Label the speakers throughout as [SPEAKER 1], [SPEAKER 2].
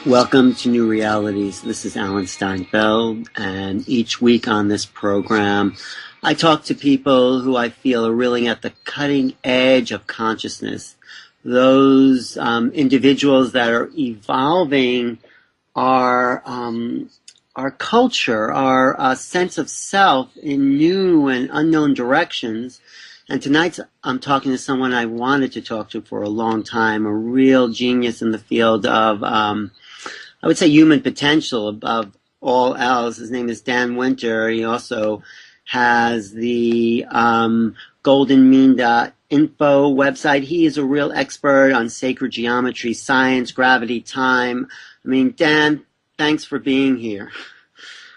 [SPEAKER 1] Welcome to New Realities. This is Alan Steinfeld, and each week on this program, I talk to people who I feel are really at the cutting edge of consciousness. Those individuals that are evolving our culture, our sense of self in new and unknown directions. And tonight I'm talking to someone I wanted to talk to for a long time, a real genius in the field of I would say human potential above all else. His name is Dan Winter. He also has the goldenmean.info website. He is a real expert on sacred geometry, science, gravity, time. I mean, Dan, thanks for being here.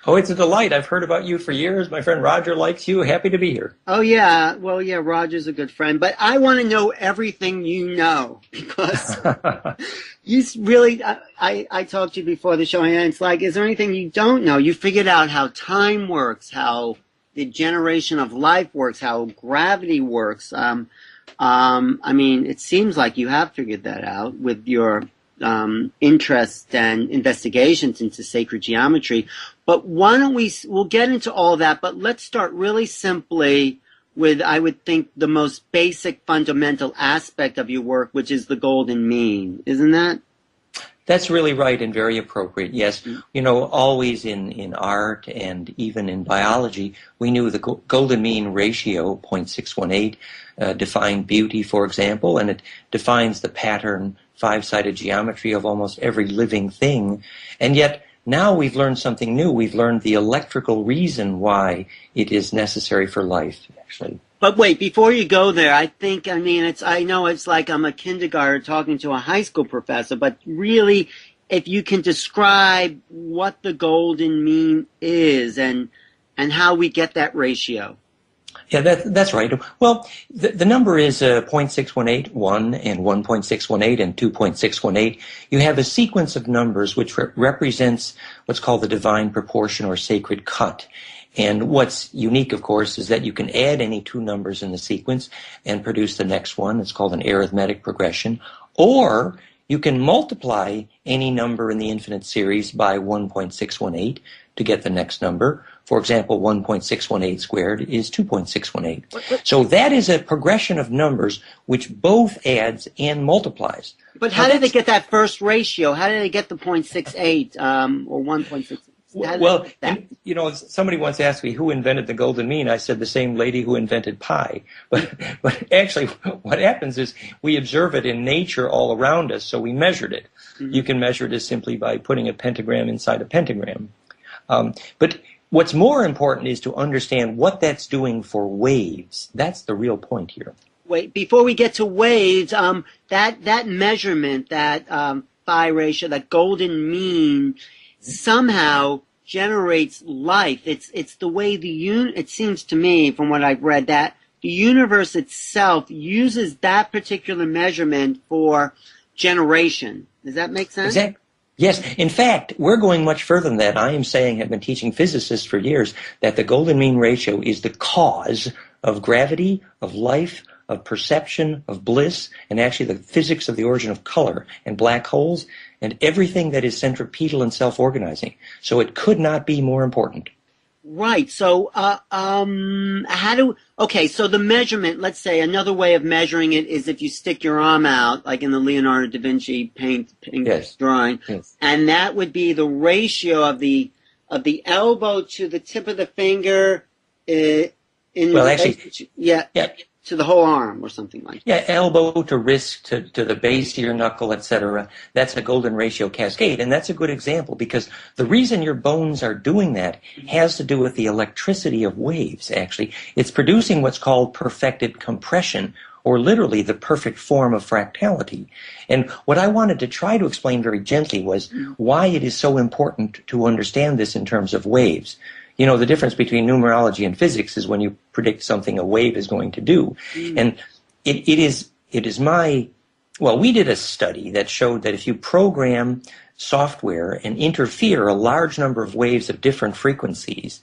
[SPEAKER 2] Oh, it's a delight. I've heard about you for years. My friend Roger likes you. Happy to be here.
[SPEAKER 1] Oh, yeah. Well, yeah, Roger's a good friend. But I want to know everything you know because you really, I talked to you before the show, and it's like, is there anything you don't know? You figured out how time works, how the generation of life works, how gravity works. I mean, it seems like you have figured that out with your interest and investigations into sacred geometry. But why don't we'll get into all that, but let's start really simply with, I would think, the most basic fundamental aspect of your work, which is the golden mean. Isn't that?
[SPEAKER 2] That's really right and very appropriate, yes. You know, always in art and even in biology, we knew the golden mean ratio, 0.618, defined beauty, for example, and it defines the pattern, five-sided geometry of almost every living thing. And yet, now we've learned something new. We've learned the electrical reason why it is necessary for life, actually.
[SPEAKER 1] But wait, before you go there, I know it's like I'm a kindergarten talking to a high school professor, but really, if you can describe what the golden mean is and how we get that ratio.
[SPEAKER 2] Yeah, that's right. Well, the number is 0.618, 1 and 1.618 and 2.618. You have a sequence of numbers which represents what's called the divine proportion or sacred cut. And what's unique, of course, is that you can add any two numbers in the sequence and produce the next one. It's called an arithmetic progression. Or you can multiply any number in the infinite series by 1.618 to get the next number. For example, 1.618 squared is 2.618. So that is a progression of numbers which both adds and multiplies.
[SPEAKER 1] But how did they get that first ratio? How did they get the 0.68 or 1.6?
[SPEAKER 2] Well, you know, somebody once asked me who invented the golden mean. I said the same lady who invented pi. But actually, what happens is we observe it in nature all around us, so we measured it. Mm-hmm. You can measure it as simply by putting a pentagram inside a pentagram. But what's more important is to understand what that's doing for waves. That's the real point here.
[SPEAKER 1] Wait, before we get to waves, that measurement, that phi ratio, that golden mean, somehow generates life. It's the way it seems to me, from what I've read, that the universe itself uses that particular measurement for generation. Does that make sense?
[SPEAKER 2] Exactly. Yes. In fact, we're going much further than that. I am saying, have been teaching physicists for years, that the golden mean ratio is the cause of gravity, of life, of perception, of bliss, and actually the physics of the origin of color and black holes and everything that is centripetal and self-organizing. So it could not be more important.
[SPEAKER 1] Right. So, so the measurement, let's say another way of measuring it is if you stick your arm out, like in the Leonardo da Vinci paint
[SPEAKER 2] yes.
[SPEAKER 1] drawing,
[SPEAKER 2] yes.
[SPEAKER 1] And that would be the ratio of the elbow to the tip of the finger, to the whole arm or something like that.
[SPEAKER 2] Yeah, elbow to wrist to the base of your knuckle, etc. That's a golden ratio cascade, and that's a good example because the reason your bones are doing that has to do with the electricity of waves, actually. It's producing what's called perfected compression, or literally the perfect form of fractality. And what I wanted to try to explain very gently was why it is so important to understand this in terms of waves. You know, the difference between numerology and physics is when you predict something a wave is going to do. And it is we did a study that showed that if you program software and interfere a large number of waves of different frequencies,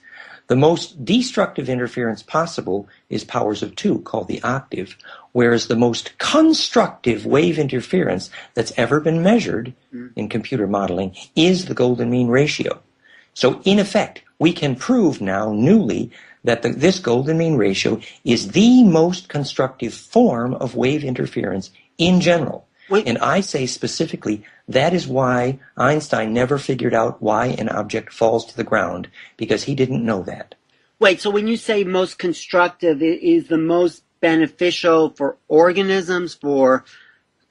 [SPEAKER 2] The most destructive interference possible is powers of 2, called the octave, whereas the most constructive wave interference that's ever been measured in computer modeling is the golden mean ratio. So in effect, we can prove now newly that this golden mean ratio is the most constructive form of wave interference in general. And I say specifically, that is why Einstein never figured out why an object falls to the ground, because he didn't know that.
[SPEAKER 1] Wait, so when you say most constructive, it is the most beneficial for organisms, for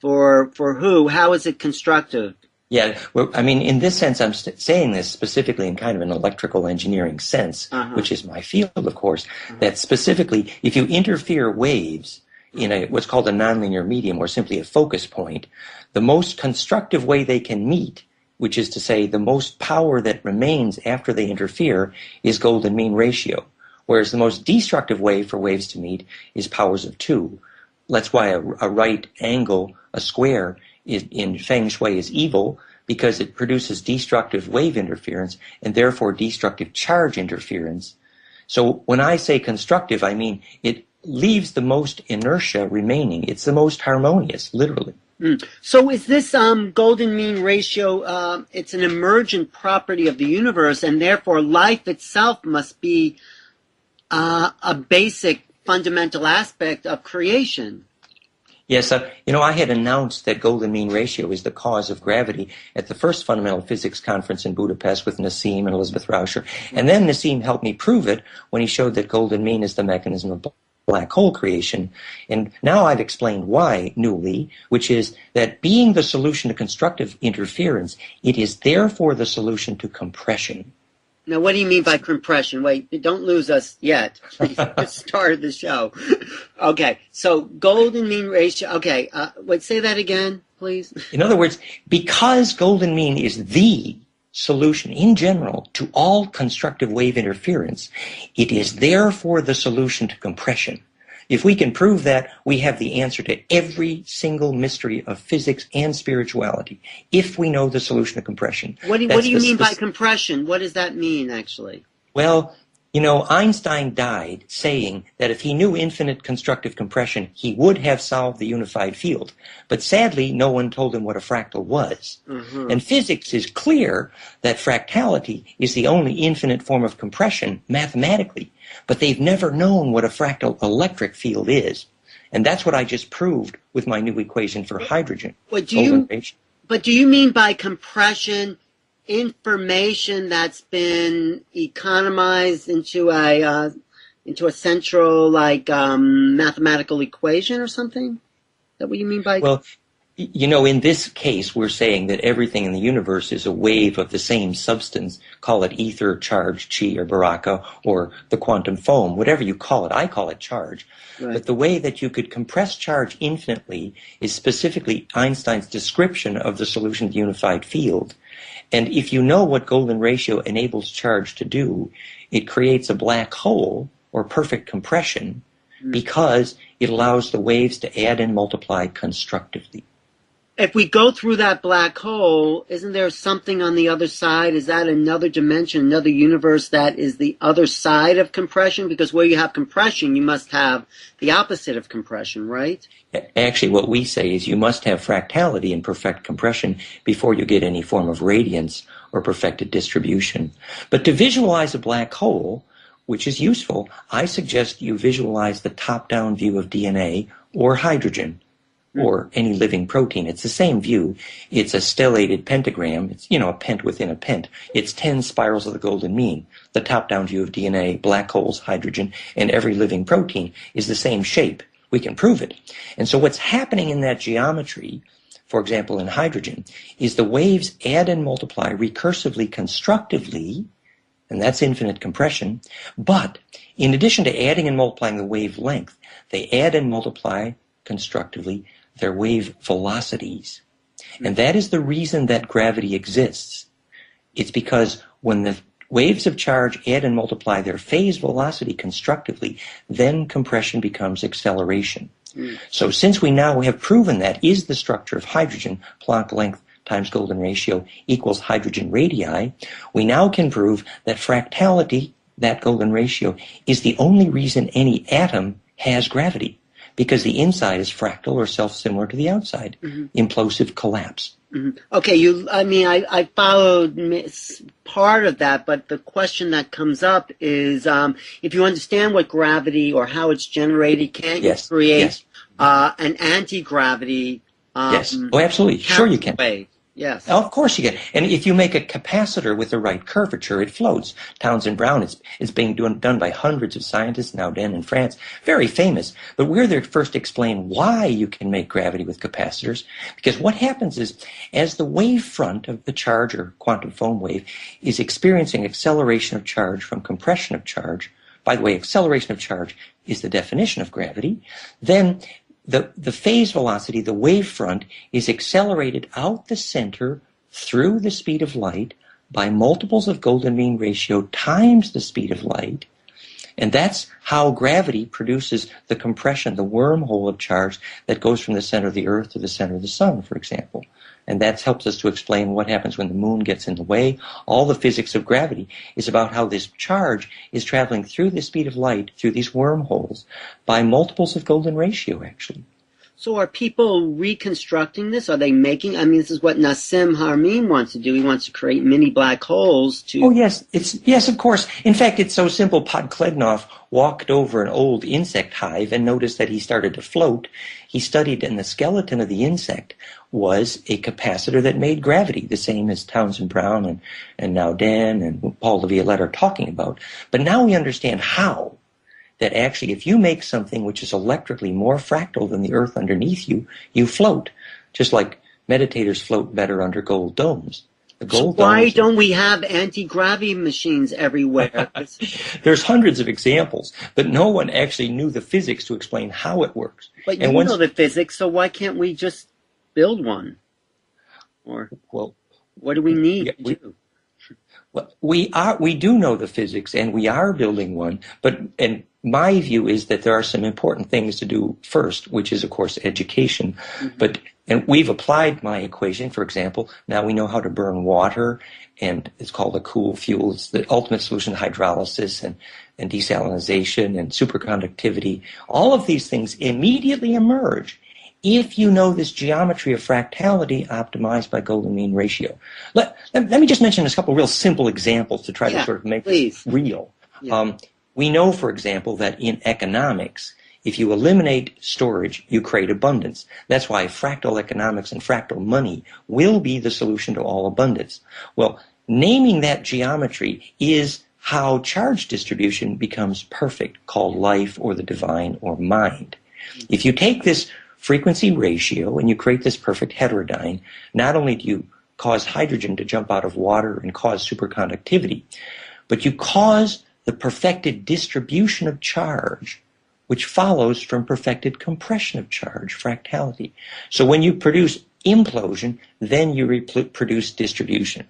[SPEAKER 1] who? How is it constructive?
[SPEAKER 2] Yeah, well, I mean, in this sense, I'm saying this specifically in kind of an electrical engineering sense, which is my field, of course, that specifically, if you interfere waves in what's called a nonlinear medium, or simply a focus point, the most constructive way they can meet, which is to say the most power that remains after they interfere, is golden mean ratio, whereas the most destructive way for waves to meet is powers of 2. That's why a right angle, a square, in Feng Shui is evil, because it produces destructive wave interference and therefore destructive charge interference. So when I say constructive, I mean it leaves the most inertia remaining. It's the most harmonious, literally.
[SPEAKER 1] So is this golden mean ratio, it's an emergent property of the universe, and therefore life itself must be a basic fundamental aspect of creation?
[SPEAKER 2] Yes, I had announced that golden mean ratio is the cause of gravity at the first fundamental physics conference in Budapest with Nassim and Elizabeth Rauscher. And then Nassim helped me prove it when he showed that golden mean is the mechanism of black hole creation. And now I've explained why newly, which is that being the solution to constructive interference, it is therefore the solution to compression.
[SPEAKER 1] Now, what do you mean by compression? Wait, don't lose us yet. Let's start the show. Okay, so golden mean ratio. Okay, wait, say that again, please.
[SPEAKER 2] In other words, because golden mean is the solution in general to all constructive wave interference, it is therefore the solution to compression. If we can prove that, we have the answer to every single mystery of physics and spirituality, if we know the solution to compression.
[SPEAKER 1] What do you mean by compression? What does that mean, actually?
[SPEAKER 2] Well, Einstein died saying that if he knew infinite constructive compression, he would have solved the unified field. But sadly, no one told him what a fractal was. And physics is clear that fractality is the only infinite form of compression mathematically. But they've never known what a fractal electric field is. And that's what I just proved with my new equation for hydrogen.
[SPEAKER 1] But do you mean by compression information that's been economized into a central mathematical equation or something? Is that what you mean by?
[SPEAKER 2] Well, in this case, we're saying that everything in the universe is a wave of the same substance. Call it ether, charge, chi, or baraka, or the quantum foam, whatever you call it. I call it charge. Right. But the way that you could compress charge infinitely is specifically Einstein's description of the solution to the unified field. And if you know what golden ratio enables charge to do, it creates a black hole, or perfect compression, because it allows the waves to add and multiply constructively.
[SPEAKER 1] If we go through that black hole, isn't there something on the other side? Is that another dimension, another universe that is the other side of compression? Because where you have compression, you must have the opposite of compression, right?
[SPEAKER 2] Actually, what we say is you must have fractality and perfect compression before you get any form of radiance or perfected distribution. But to visualize a black hole, which is useful, I suggest you visualize the top-down view of DNA or hydrogen, or any living protein. It's the same view. It's a stellated pentagram. It's, a pent within a pent. It's 10 spirals of the golden mean. The top-down view of DNA, black holes, hydrogen, and every living protein is the same shape. We can prove it. And so what's happening in that geometry, for example, in hydrogen, is the waves add and multiply recursively, constructively, and that's infinite compression. But in addition to adding and multiplying the wavelength, they add and multiply constructively their wave velocities. And that is the reason that gravity exists. It's because when the waves of charge add and multiply their phase velocity constructively, then compression becomes acceleration. So since we now have proven that is the structure of hydrogen, Planck length times golden ratio equals hydrogen radii, we now can prove that fractality, that golden ratio, is the only reason any atom has gravity, because the inside is fractal or self-similar to the outside. Implosive collapse.
[SPEAKER 1] Okay, I followed part of that, but the question that comes up is, if you understand what gravity or how it's generated, can't you create an anti-gravity
[SPEAKER 2] yes. Oh, absolutely. Sure you can.
[SPEAKER 1] wave? Yes.
[SPEAKER 2] Of course you can. And if you make a capacitor with the right curvature, it floats. Townsend Brown is being done by hundreds of scientists now, in France. Very famous. But we're there to first explain why you can make gravity with capacitors. Because what happens is, as the wave front of the charge or quantum foam wave is experiencing acceleration of charge from compression of charge, by the way, acceleration of charge is the definition of gravity, then the phase velocity, the wave front, is accelerated out the center through the speed of light by multiples of golden mean ratio times the speed of light. And that's how gravity produces the compression, the wormhole of charge that goes from the center of the Earth to the center of the Sun, for example. And that helps us to explain what happens when the moon gets in the way. All the physics of gravity is about how this charge is traveling through the speed of light, through these wormholes, by multiples of golden ratio, actually.
[SPEAKER 1] So are people reconstructing this? Are they making, this is what Nassim Haramein wants to do. He wants to create mini black holes to...
[SPEAKER 2] Oh, yes. Yes, of course. In fact, it's so simple. Podklednov walked over an old insect hive and noticed that he started to float. He studied, and the skeleton of the insect was a capacitor that made gravity, the same as Townsend Brown and Naudin and Paul de Violette are talking about. But now we understand how. That actually, if you make something which is electrically more fractal than the Earth underneath you, you float. Just like meditators float better under gold domes. The gold
[SPEAKER 1] Why
[SPEAKER 2] domes
[SPEAKER 1] don't we have anti-gravity machines everywhere?
[SPEAKER 2] There's hundreds of examples, but no one actually knew the physics to explain how it works.
[SPEAKER 1] But you know the physics, so why can't we just build one? Or, well, what do we need to do?
[SPEAKER 2] Well, we do know the physics, and we are building one, and my view is that there are some important things to do first, which is, of course, education. And we've applied my equation, for example. Now we know how to burn water, and it's called a cool fuel. It's the ultimate solution to hydrolysis and desalinization and superconductivity. All of these things immediately emerge if you know this geometry of fractality optimized by golden mean ratio. Let me just mention a couple of real simple examples to try to sort of make this real. Yeah. We know, for example, that in economics, if you eliminate storage, you create abundance. That's why fractal economics and fractal money will be the solution to all abundance. Well, naming that geometry is how charge distribution becomes perfect, called life or the divine or mind. If you take this frequency ratio and you create this perfect heterodyne, not only do you cause hydrogen to jump out of water and cause superconductivity, but you cause the perfected distribution of charge, which follows from perfected compression of charge, fractality. So when you produce implosion, then you produce distribution.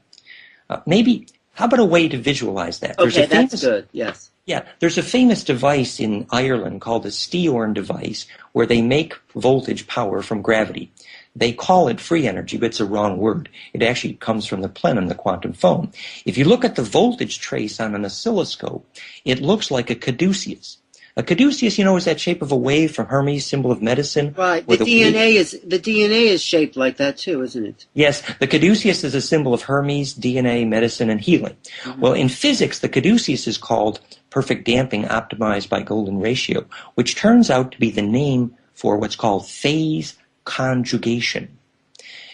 [SPEAKER 2] How about a way to visualize that?
[SPEAKER 1] Okay, that's good, yes.
[SPEAKER 2] Yeah, there's a famous device in Ireland called the Steorn device where they make voltage power from gravity. They call it free energy, but it's a wrong word. It actually comes from the plenum, the quantum foam. If you look at the voltage trace on an oscilloscope, it looks like a caduceus. A caduceus, is that shape of a wave from Hermes, symbol of medicine.
[SPEAKER 1] Right. The DNA is shaped like that too, isn't it?
[SPEAKER 2] Yes. The caduceus is a symbol of Hermes, DNA, medicine, and healing. Mm-hmm. Well, in physics, the caduceus is called perfect damping optimized by golden ratio, which turns out to be the name for what's called phase conjugation.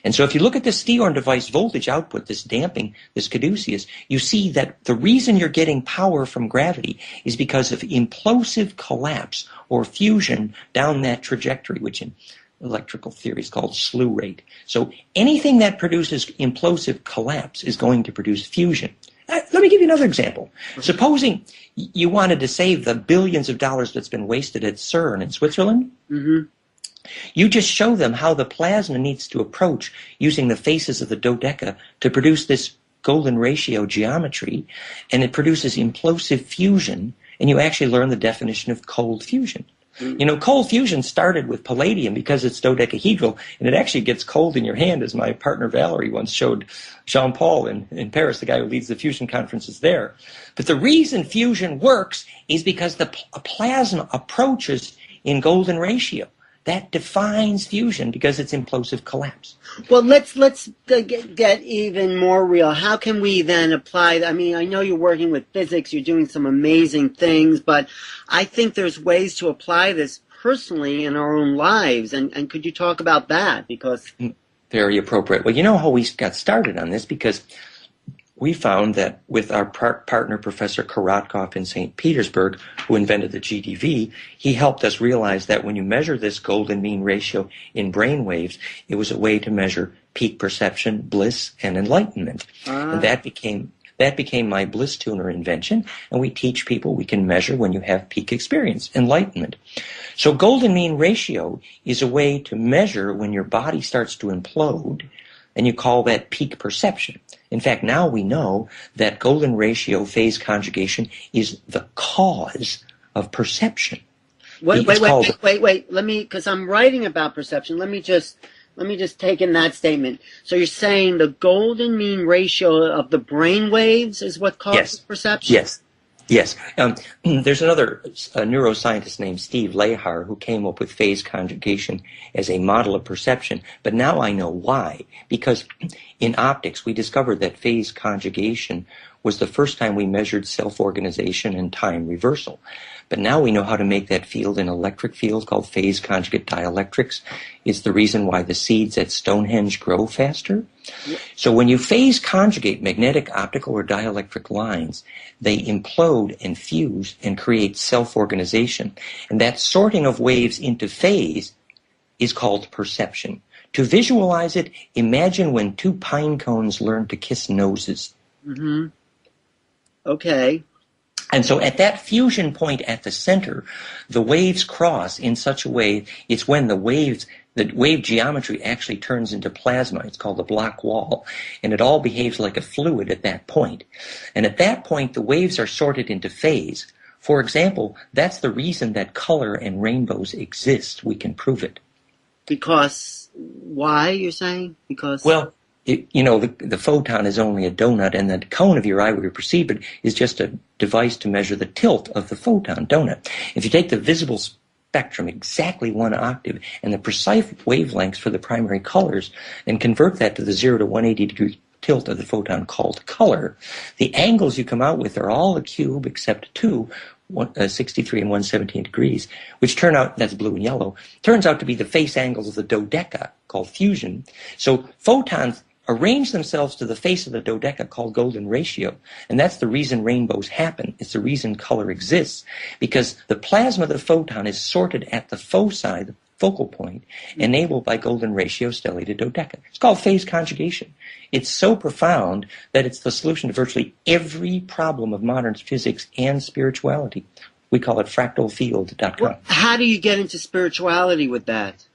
[SPEAKER 2] And so if you look at the Steorn device voltage output, this damping, this caduceus, you see that the reason you're getting power from gravity is because of implosive collapse or fusion down that trajectory, which in electrical theory is called slew rate. So anything that produces implosive collapse is going to produce fusion. Let me give you another example. Supposing you wanted to save the billions of dollars that's been wasted at CERN in Switzerland. Mm-hmm. You just show them how the plasma needs to approach using the faces of the dodeca to produce this golden ratio geometry, and it produces implosive fusion, and you actually learn the definition of cold fusion. You know, cold fusion started with palladium because it's dodecahedral, and it actually gets cold in your hand, as my partner Valerie once showed Jean-Paul in Paris, the guy who leads the fusion conferences there. But the reason fusion works is because the plasma approaches in golden ratio. That defines fusion because it's implosive collapse.
[SPEAKER 1] Well, let's get even more real. How can we then apply? I mean, I know you're working with physics, you're doing some amazing things, but I think there's ways to apply this personally in our own lives. And could you talk about that? Because
[SPEAKER 2] very appropriate. Well, you know how we got started on this? Because we found that with our partner, Professor Korotkov in St. Petersburg, who invented the GDV, he helped us realize that when you measure this golden mean ratio in brain waves, it was a way to measure peak perception, bliss, and enlightenment. And that became my bliss tuner invention, and we teach people we can measure when you have peak experience, enlightenment. So golden mean ratio is a way to measure when your body starts to implode, and you call that peak perception. In fact, now we know that golden ratio phase conjugation is the cause of perception.
[SPEAKER 1] Wait. Let me, because I'm writing about perception. Let me just take in that statement. So you're saying the golden mean ratio of the brain waves is what causes perception?
[SPEAKER 2] Yes. There's another neuroscientist named Steve Lehar who came up with phase conjugation as a model of perception. But now I know why. Because in optics, we discovered that phase conjugation was the first time we measured self-organization and time reversal. But now we know how to make that field an electric field called phase conjugate dielectrics. It's the reason why the seeds at Stonehenge grow faster. So when you phase conjugate magnetic, optical, or dielectric lines, they implode and fuse and create self-organization. And that sorting of waves into phase is called perception. To visualize it, imagine when two pine cones learn to kiss noses.
[SPEAKER 1] Mm-hmm. Okay.
[SPEAKER 2] And so at that fusion point at the center, the waves cross in such a way, it's when the wave geometry actually turns into plasma. It's called the black wall. And it all behaves like a fluid at that point. And at that point, the waves are sorted into phase. For example, that's the reason that color and rainbows exist. We can prove it.
[SPEAKER 1] Because, why, you're saying? Because...
[SPEAKER 2] Well, the photon is only a donut, and the cone of your eye where you perceive it is just a device to measure the tilt of the photon donut. If you take the visible spectrum exactly 1 octave and the precise wavelengths for the primary colors and convert that to the 0 to 180 degree tilt of the photon called color, the angles you come out with are all a cube except 2, 63 and 117 degrees, which turn out, that's blue and yellow, turns out to be the face angles of the dodeca called fusion. So photons arrange themselves to the face of the dodeca called golden ratio. And that's the reason rainbows happen. It's the reason color exists. Because the plasma of the photon is sorted at the foci, the focal point, enabled by golden ratio stellated dodeca. It's called phase conjugation. It's so profound that it's the solution to virtually every problem of modern physics and spirituality. We call it fractalfield.com.
[SPEAKER 1] Well, how do you get into spirituality with that?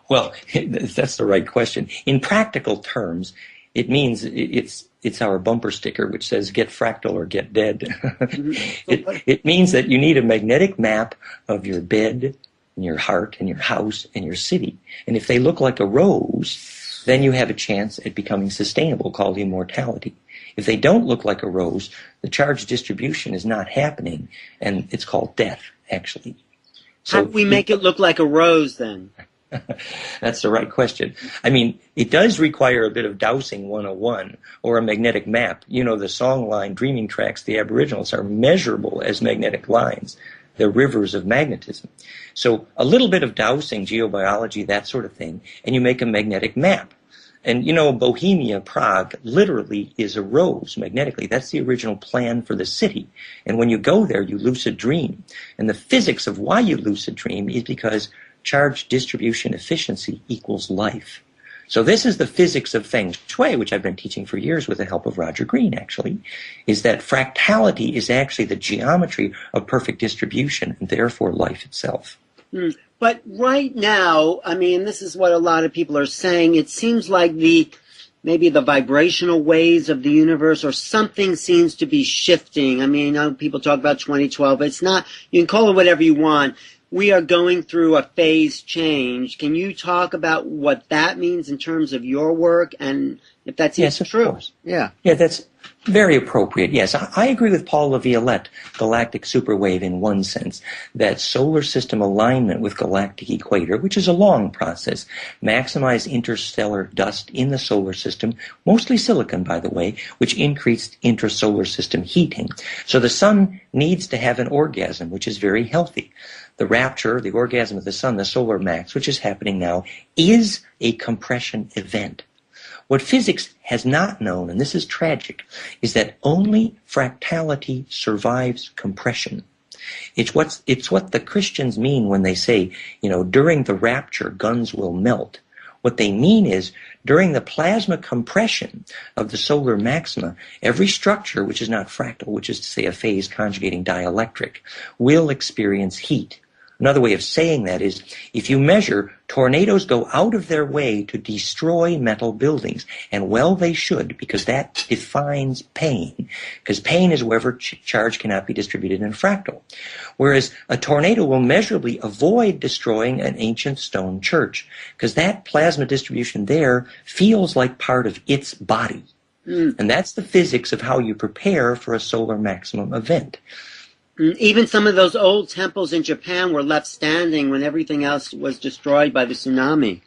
[SPEAKER 2] Well, that's the right question. In practical terms, it means it's our bumper sticker which says "Get fractal or get dead." It means that you need a magnetic map of your bed, and your heart, and your house, and your city. And if they look like a rose, then you have a chance at becoming sustainable, called immortality. If they don't look like a rose, the charge distribution is not happening, and it's called death, actually. So
[SPEAKER 1] how do we make it look like a rose, then?
[SPEAKER 2] That's the right question. I mean, it does require a bit of dowsing 101 or a magnetic map. You know, the song line, Dreaming Tracks, the Aboriginals are measurable as magnetic lines. They're rivers of magnetism. So a little bit of dowsing, geobiology, that sort of thing, and you make a magnetic map. And, you know, Bohemia, Prague, literally is a rose magnetically. That's the original plan for the city. And when you go there, you lucid dream. And the physics of why you lucid dream is because charge distribution efficiency equals life. So this is the physics of Feng Shui, which I've been teaching for years with the help of Roger Green, actually, is that fractality is actually the geometry of perfect distribution and therefore life itself.
[SPEAKER 1] But right now, I mean, this is what a lot of people are saying, it seems like the maybe the vibrational waves of the universe, or something seems to be shifting. I mean, I know people talk about 2012, but it's not, you can call it whatever you want. We are going through a phase change. Can you talk about what that means in terms of your work, and if that's
[SPEAKER 2] yes, of
[SPEAKER 1] true?
[SPEAKER 2] Course.
[SPEAKER 1] Yeah.
[SPEAKER 2] Yeah, that's very appropriate. Yes, I agree with Paul Laviolette, galactic superwave, in one sense, that solar system alignment with galactic equator, which is a long process, maximize interstellar dust in the solar system, mostly silicon, by the way, which increased intrasolar system heating. So the sun needs to have an orgasm, which is very healthy. The rapture, the orgasm of the sun, the solar max, which is happening now, is a compression event. What physics has not known, and this is tragic, is that only fractality survives compression. It's what the Christians mean when they say, during the rapture, guns will melt. What they mean is, during the plasma compression of the solar maxima, every structure which is not fractal, which is to say a phase conjugating dielectric, will experience heat. Another way of saying that is, if you measure, tornadoes go out of their way to destroy metal buildings, and well they should, because that defines pain, because pain is wherever charge cannot be distributed in a fractal. Whereas a tornado will measurably avoid destroying an ancient stone church, because that plasma distribution there feels like part of its body. And that's the physics of how you prepare for a solar maximum event.
[SPEAKER 1] Even some of those old temples in Japan were left standing when everything else was destroyed by the tsunami.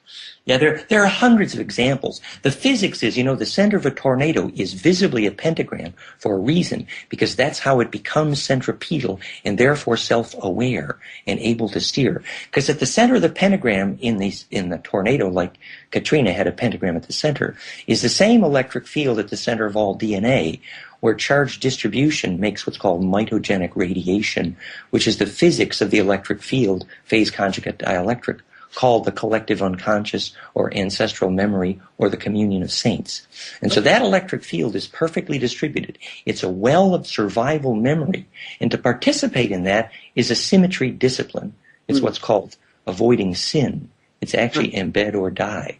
[SPEAKER 2] Yeah, there are hundreds of examples. The physics is, the center of a tornado is visibly a pentagram for a reason, because that's how it becomes centripetal and therefore self-aware and able to steer. Because at the center of the pentagram in the tornado, like Katrina had a pentagram at the center, is the same electric field at the center of all DNA, where charge distribution makes what's called mitogenic radiation, which is the physics of the electric field, phase conjugate dielectric, called the collective unconscious or ancestral memory or the communion of saints. And so that electric field is perfectly distributed. It's a well of survival memory. And to participate in that is a symmetry discipline. It's what's called avoiding sin. It's actually embed or die.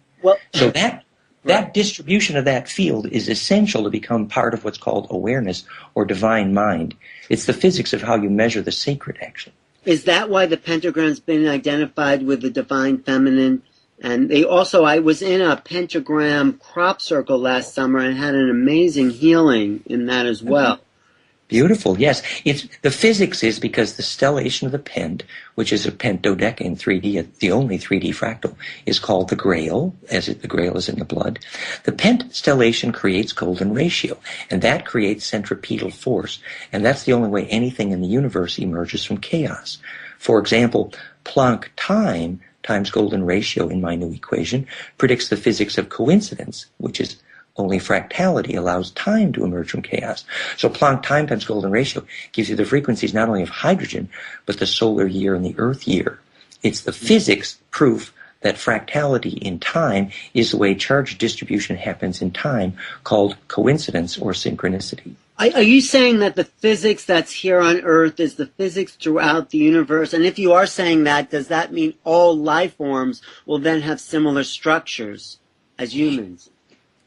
[SPEAKER 2] So that distribution of that field is essential to become part of what's called awareness or divine mind. It's the physics of how you measure the sacred, actually.
[SPEAKER 1] Is that why the pentagram's been identified with the divine feminine? And I was in a pentagram crop circle last summer and had an amazing healing in that as well.
[SPEAKER 2] Beautiful, yes. The physics is because the stellation of the pent, which is a pentadodeca in 3D, the only 3D fractal, is called the Grail, the Grail is in the blood. The pent stellation creates golden ratio, and that creates centripetal force, and that's the only way anything in the universe emerges from chaos. For example, Planck time times golden ratio in my new equation predicts the physics of coincidence, which is only fractality allows time to emerge from chaos. So Planck time times golden ratio gives you the frequencies not only of hydrogen, but the solar year and the Earth year. It's the physics proof that fractality in time is the way charge distribution happens in time, called coincidence or synchronicity.
[SPEAKER 1] Are you saying that the physics that's here on Earth is the physics throughout the universe? And if you are saying that, does that mean all life forms will then have similar structures as humans?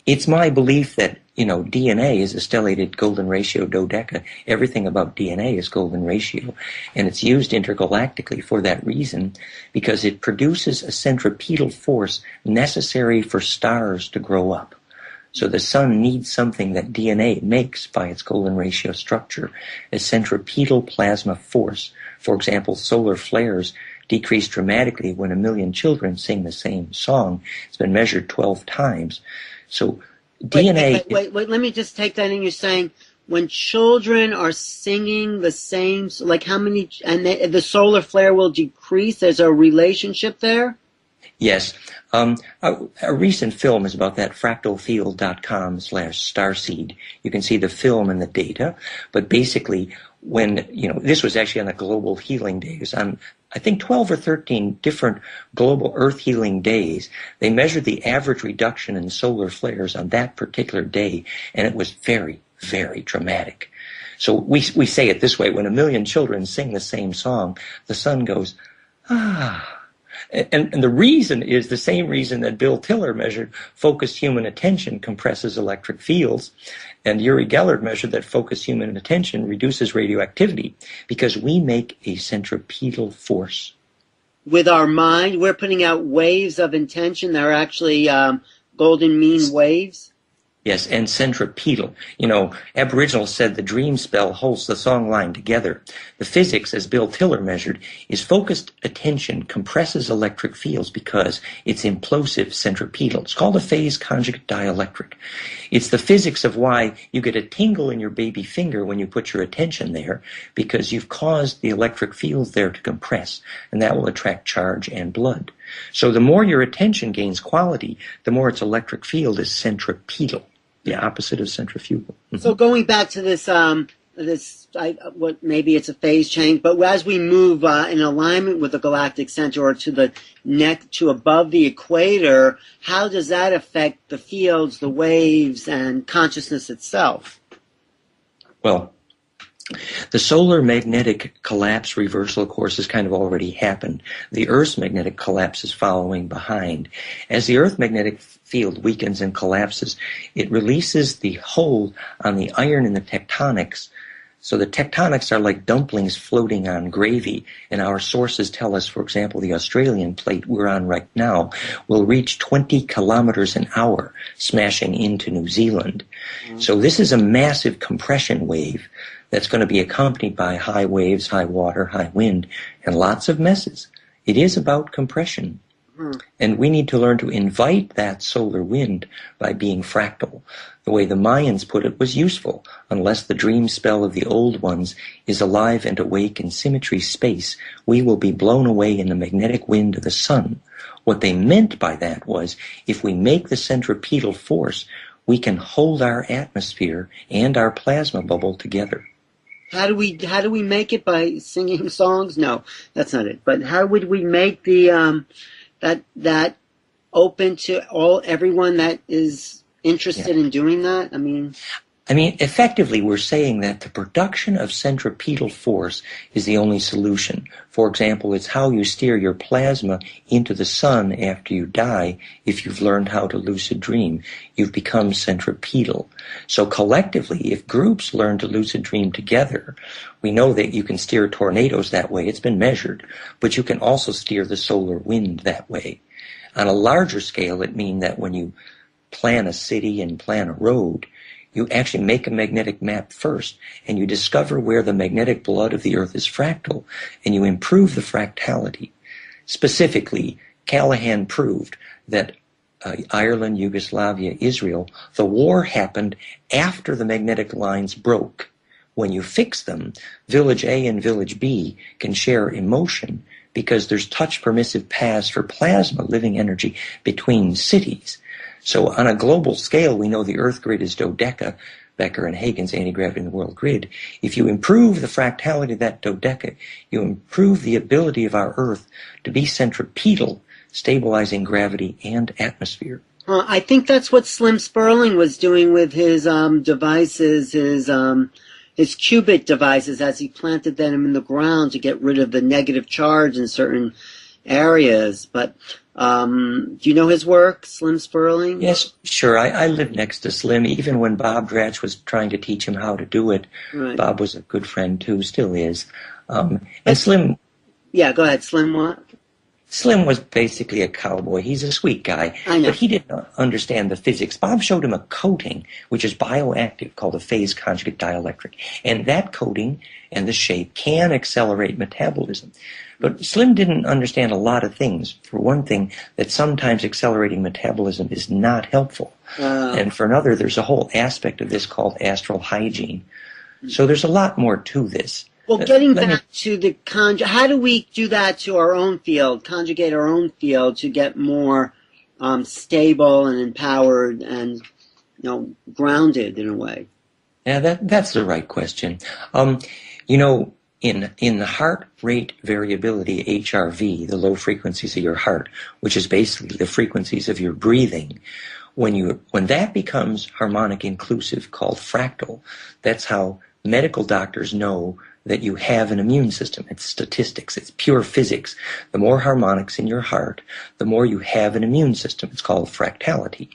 [SPEAKER 2] It's my belief that, DNA is a stellated golden ratio dodeca. Everything about DNA is golden ratio. And it's used intergalactically for that reason, because it produces a centripetal force necessary for stars to grow up. So the sun needs something that DNA makes by its golden ratio structure, a centripetal plasma force. For example, solar flares decrease dramatically when 1 million children sing the same song. It's been measured 12 times. So DNA...
[SPEAKER 1] Wait, let me just take that in. You're saying when children are singing the same, like how many, and the solar flare will decrease, there's a relationship there?
[SPEAKER 2] Yes. A recent film is about that, fractalfield.com/starseed. You can see the film and the data, but basically when, this was actually on the Global Healing Days, on I think 12 or 13 different global Earth healing days. They measured the average reduction in solar flares on that particular day, and it was very, very dramatic. So we say it this way: when 1 million children sing the same song, the sun goes, ah. And the reason is the same reason that Bill Tiller measured focused human attention compresses electric fields, and Uri Geller measured that focused human attention reduces radioactivity, because we make a centripetal force.
[SPEAKER 1] With our mind, we're putting out waves of intention that are actually golden mean waves.
[SPEAKER 2] Yes, and centripetal. Aboriginals said the dream spell holds the song line together. The physics, as Bill Tiller measured, is focused attention compresses electric fields because it's implosive centripetal. It's called a phase conjugate dielectric. It's the physics of why you get a tingle in your baby finger when you put your attention there, because you've caused the electric fields there to compress, and that will attract charge and blood. So the more your attention gains quality, the more its electric field is centripetal, the opposite of centrifugal. Mm-hmm.
[SPEAKER 1] So going back to this, maybe it's a phase change, but as we move in alignment with the galactic center or to above the equator, how does that affect the fields, the waves, and consciousness itself?
[SPEAKER 2] Well, the solar magnetic collapse reversal, of course, has kind of already happened. The Earth's magnetic collapse is following behind. As the Earth magnetic field weakens and collapses, it releases the hold on the iron in the tectonics. So the tectonics are like dumplings floating on gravy, and our sources tell us, for example, the Australian plate we're on right now will reach 20 kilometers an hour, smashing into New Zealand. Mm-hmm. So this is a massive compression wave that's going to be accompanied by high waves, high water, high wind, and lots of messes. It is about compression. And we need to learn to invite that solar wind by being fractal. The way the Mayans put it was useful. Unless the dream spell of the old ones is alive and awake in symmetry space, we will be blown away in the magnetic wind of the sun. What they meant by that was, if we make the centripetal force, we can hold our atmosphere and our plasma bubble together.
[SPEAKER 1] How do we make it? By singing songs? No, that's not it. But how would we make the that open to everyone that is interested in doing that? I mean,
[SPEAKER 2] effectively, we're saying that the production of centripetal force is the only solution. For example, it's how you steer your plasma into the sun after you die. If you've learned how to lucid dream, you've become centripetal. So collectively, if groups learn to lucid dream together, we know that you can steer tornadoes that way. It's been measured. But you can also steer the solar wind that way. On a larger scale, it means that when you plan a city and plan a road, you actually make a magnetic map first, and you discover where the magnetic blood of the Earth is fractal, and you improve the fractality. Specifically, Callahan proved that Ireland, Yugoslavia, Israel, the war happened after the magnetic lines broke. When you fix them, village A and village B can share emotion because there's touch-permissive paths for plasma, living energy, between cities. So on a global scale, we know the Earth grid is dodeca, Becker and Hagen's anti-gravity in the world grid. If you improve the fractality of that dodeca, you improve the ability of our Earth to be centripetal, stabilizing gravity and atmosphere.
[SPEAKER 1] I think that's what Slim Sperling was doing with his devices, his qubit devices, as he planted them in the ground to get rid of the negative charge in certain areas. But do you know his work, Slim Sperling?
[SPEAKER 2] Yes, sure. I lived next to Slim, even when Bob Dratch was trying to teach him how to do it. Right. Bob was a good friend, too, still is. And Slim...
[SPEAKER 1] Yeah, go ahead. Slim what?
[SPEAKER 2] Slim was basically a cowboy. He's a sweet guy, but he didn't understand the physics. Bob showed him a coating, which is bioactive, called a phase conjugate dielectric. And that coating and the shape can accelerate metabolism. But Slim didn't understand a lot of things. For one thing, that sometimes accelerating metabolism is not helpful. And for another, there's a whole aspect of this called astral hygiene. So there's a lot more to this.
[SPEAKER 1] Well, getting back to the how do we do that to our own field, conjugate our own field to get more stable and empowered and, grounded in a way?
[SPEAKER 2] Yeah, that's the right question. In the heart rate variability, HRV, the low frequencies of your heart, which is basically the frequencies of your breathing, when that becomes harmonic inclusive, called fractal, that's how medical doctors know that you have an immune system. It's statistics. It's pure physics. The more harmonics in your heart, the more you have an immune system. It's called fractality.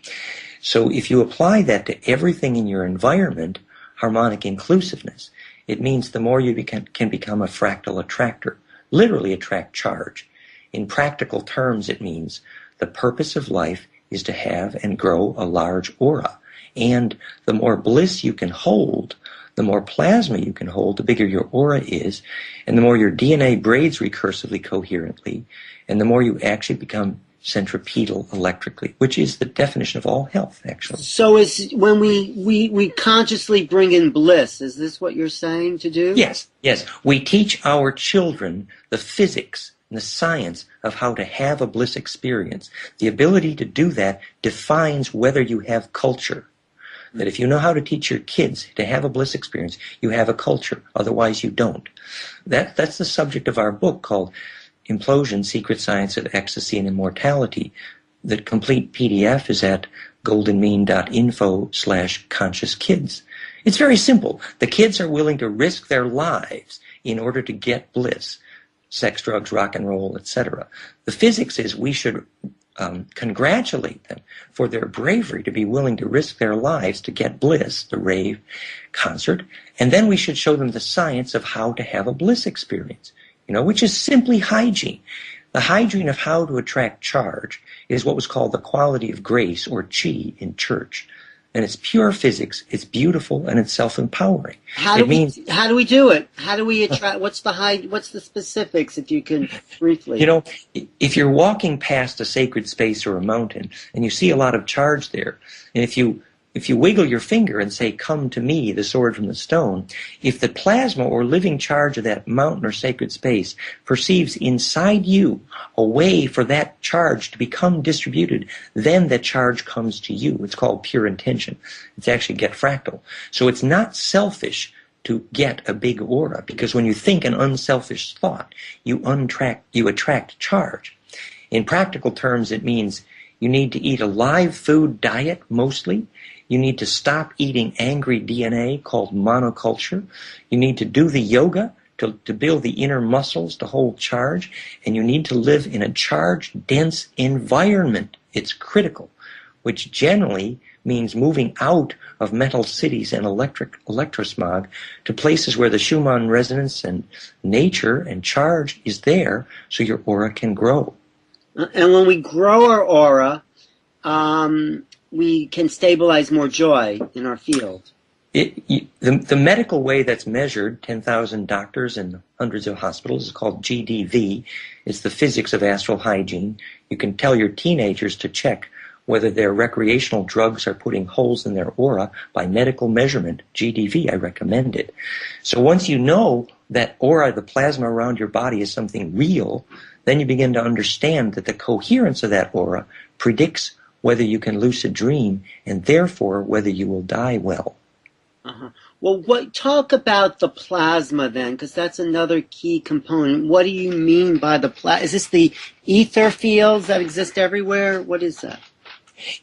[SPEAKER 2] So if you apply that to everything in your environment, harmonic inclusiveness, it means the more you can become a fractal attractor, literally attract charge. In practical terms, it means the purpose of life is to have and grow a large aura. And the more bliss you can hold, the more plasma you can hold, the bigger your aura is, and the more your DNA braids recursively coherently, and the more you actually become centripetal electrically, which is the definition of all health, actually.
[SPEAKER 1] So is when we consciously bring in bliss, is this what you're saying to do?
[SPEAKER 2] Yes. We teach our children the physics and the science of how to have a bliss experience. The ability to do that defines whether you have culture. That if you know how to teach your kids to have a bliss experience, you have a culture. Otherwise, you don't. That's the subject of our book called Implosion, Secret Science of Ecstasy and Immortality. The complete PDF is at goldenmean.info/consciouskids. It's very simple. The kids are willing to risk their lives in order to get bliss. Sex, drugs, rock and roll, etc. The physics is we should congratulate them for their bravery to be willing to risk their lives to get bliss, the rave concert, and then we should show them the science of how to have a bliss experience, which is simply hygiene. The hygiene of how to attract charge is what was called the quality of grace, or chi, in church. And it's pure physics, it's beautiful, and it's self-empowering.
[SPEAKER 1] How do we do it? How do we attract? What's the specifics, if you can briefly?
[SPEAKER 2] If you're walking past a sacred space or a mountain and you see a lot of charge there, and if you wiggle your finger and say, "Come to me, the sword from the stone," if the plasma or living charge of that mountain or sacred space perceives inside you a way for that charge to become distributed, then that charge comes to you. It's called pure intention. It's actually get fractal. So it's not selfish to get a big aura, because when you think an unselfish thought, you attract charge. In practical terms, it means you need to eat a live food diet mostly. You need to stop eating angry DNA called monoculture. You need to do the yoga to build the inner muscles to hold charge. And you need to live in a charge-dense environment. It's critical, which generally means moving out of metal cities and electrosmog to places where the Schumann resonance and nature and charge is there so your aura can grow.
[SPEAKER 1] And when we grow our aura, we can stabilize more joy in our field.
[SPEAKER 2] The medical way that's measured, 10,000 doctors and hundreds of hospitals, is called GDV. It's the physics of astral hygiene. You can tell your teenagers to check whether their recreational drugs are putting holes in their aura by medical measurement. GDV, I recommend it. So once you know that aura, the plasma around your body, is something real, then you begin to understand that the coherence of that aura predicts whether you can lucid dream, and therefore whether you will die well.
[SPEAKER 1] Well, talk about the plasma then, because that's another key component. What do you mean by the plasma? Is this the ether fields that exist everywhere? What is that?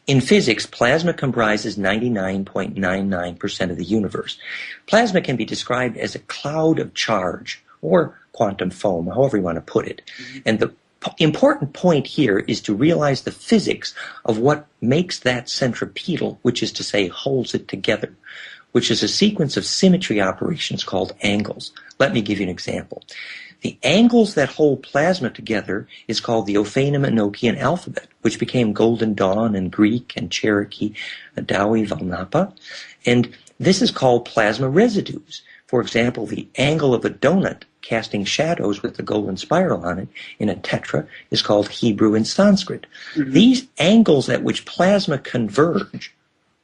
[SPEAKER 2] In physics, plasma comprises 99.99% of the universe. Plasma can be described as a cloud of charge, or quantum foam, however you want to put it. And the important point here is to realize the physics of what makes that centripetal, which is to say holds it together, which is a sequence of symmetry operations called angles. Let me give you an example. The angles that hold plasma together is called the Ophanim-Enochian alphabet, which became Golden Dawn and Greek and Cherokee, Dawi, Valnapa. And this is called plasma residues. For example, the angle of a donut casting shadows with the golden spiral on it in a tetra is called Hebrew and Sanskrit. These angles at which plasma converge,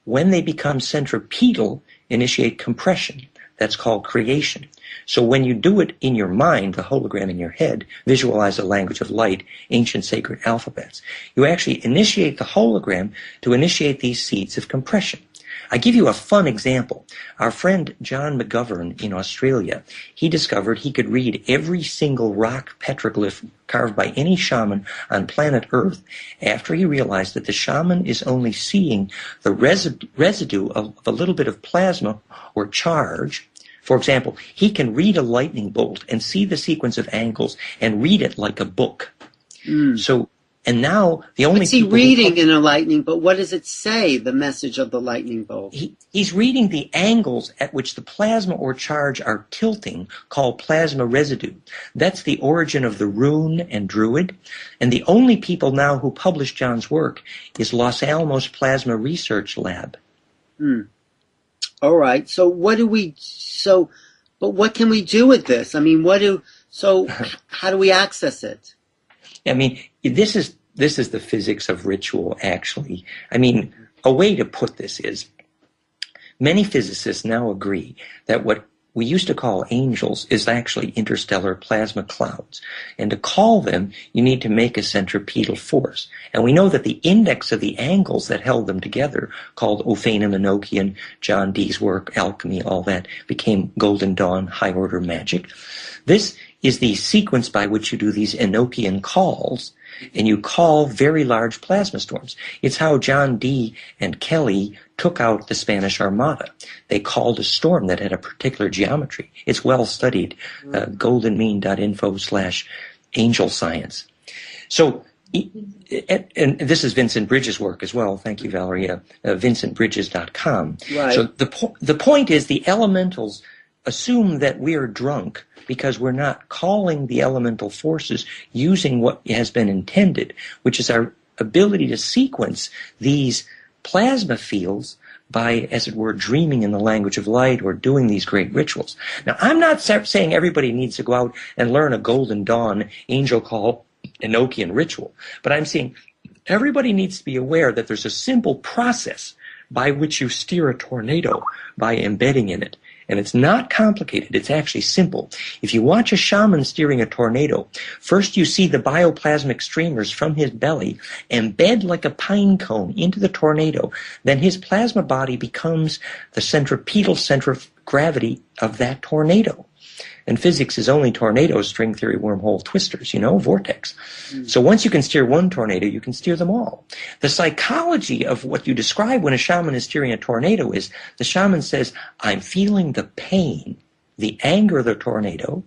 [SPEAKER 2] when they become centripetal, initiate compression. That's called creation. So when you do it in your mind, the hologram in your head, visualize the language of light, ancient sacred alphabets, you actually initiate the hologram to initiate these seeds of compression. I give you a fun example. Our friend John McGovern in Australia, he discovered he could read every single rock petroglyph carved by any shaman on planet Earth after he realized that the shaman is only seeing the residue of a little bit of plasma or charge For example, he can read a lightning bolt and see the sequence of angles and read it like a book. So, and now the only
[SPEAKER 1] What's he reading in a lightning bolt? What does it say, the message of the lightning bolt?
[SPEAKER 2] He's reading the angles at which the plasma or charge are tilting, called plasma residue. That's the origin of the rune and druid. And the only people now who publish John's work is Los Alamos Plasma Research Lab.
[SPEAKER 1] All right. So but what can we do with this? I mean, how do we access it?
[SPEAKER 2] I mean, this is the physics of ritual, actually. I mean, a way to put this is, many physicists now agree that what we used to call angels is actually interstellar plasma clouds. And to call them, you need to make a centripetal force. And we know that the index of the angles that held them together, called Ophanim, Enochian, John Dee's work, alchemy, all that, became Golden Dawn, high-order magic. This is the sequence by which you do these Enochian calls, and you call very large plasma storms. It's how John Dee and Kelly took out the Spanish Armada. They called a storm that had a particular geometry. It's well studied, goldenmean.info/angel science. So, and this is Vincent Bridges' work as well. Thank you, Valerie. VincentBridges.com.
[SPEAKER 1] Right.
[SPEAKER 2] So the point is, the elementals assume that we are drunk because we're not calling the elemental forces using what has been intended, which is our ability to sequence these plasma fields by, as it were, dreaming in the language of light or doing these great rituals. Now, I'm not saying everybody needs to go out and learn a Golden Dawn angel call Enochian ritual, but I'm saying everybody needs to be aware that there's a simple process by which you steer a tornado by embedding in it. And it's not complicated. It's actually simple. If you watch a shaman steering a tornado, first you see the bioplasmic streamers from his belly embed like a pine cone into the tornado. Then his plasma body becomes the centripetal center of gravity of that tornado. And physics is only tornadoes, string theory, wormhole, twisters, vortex. So once you can steer one tornado, you can steer them all. The psychology of what you describe when a shaman is steering a tornado is the shaman says, I'm feeling the pain, the anger of the tornado,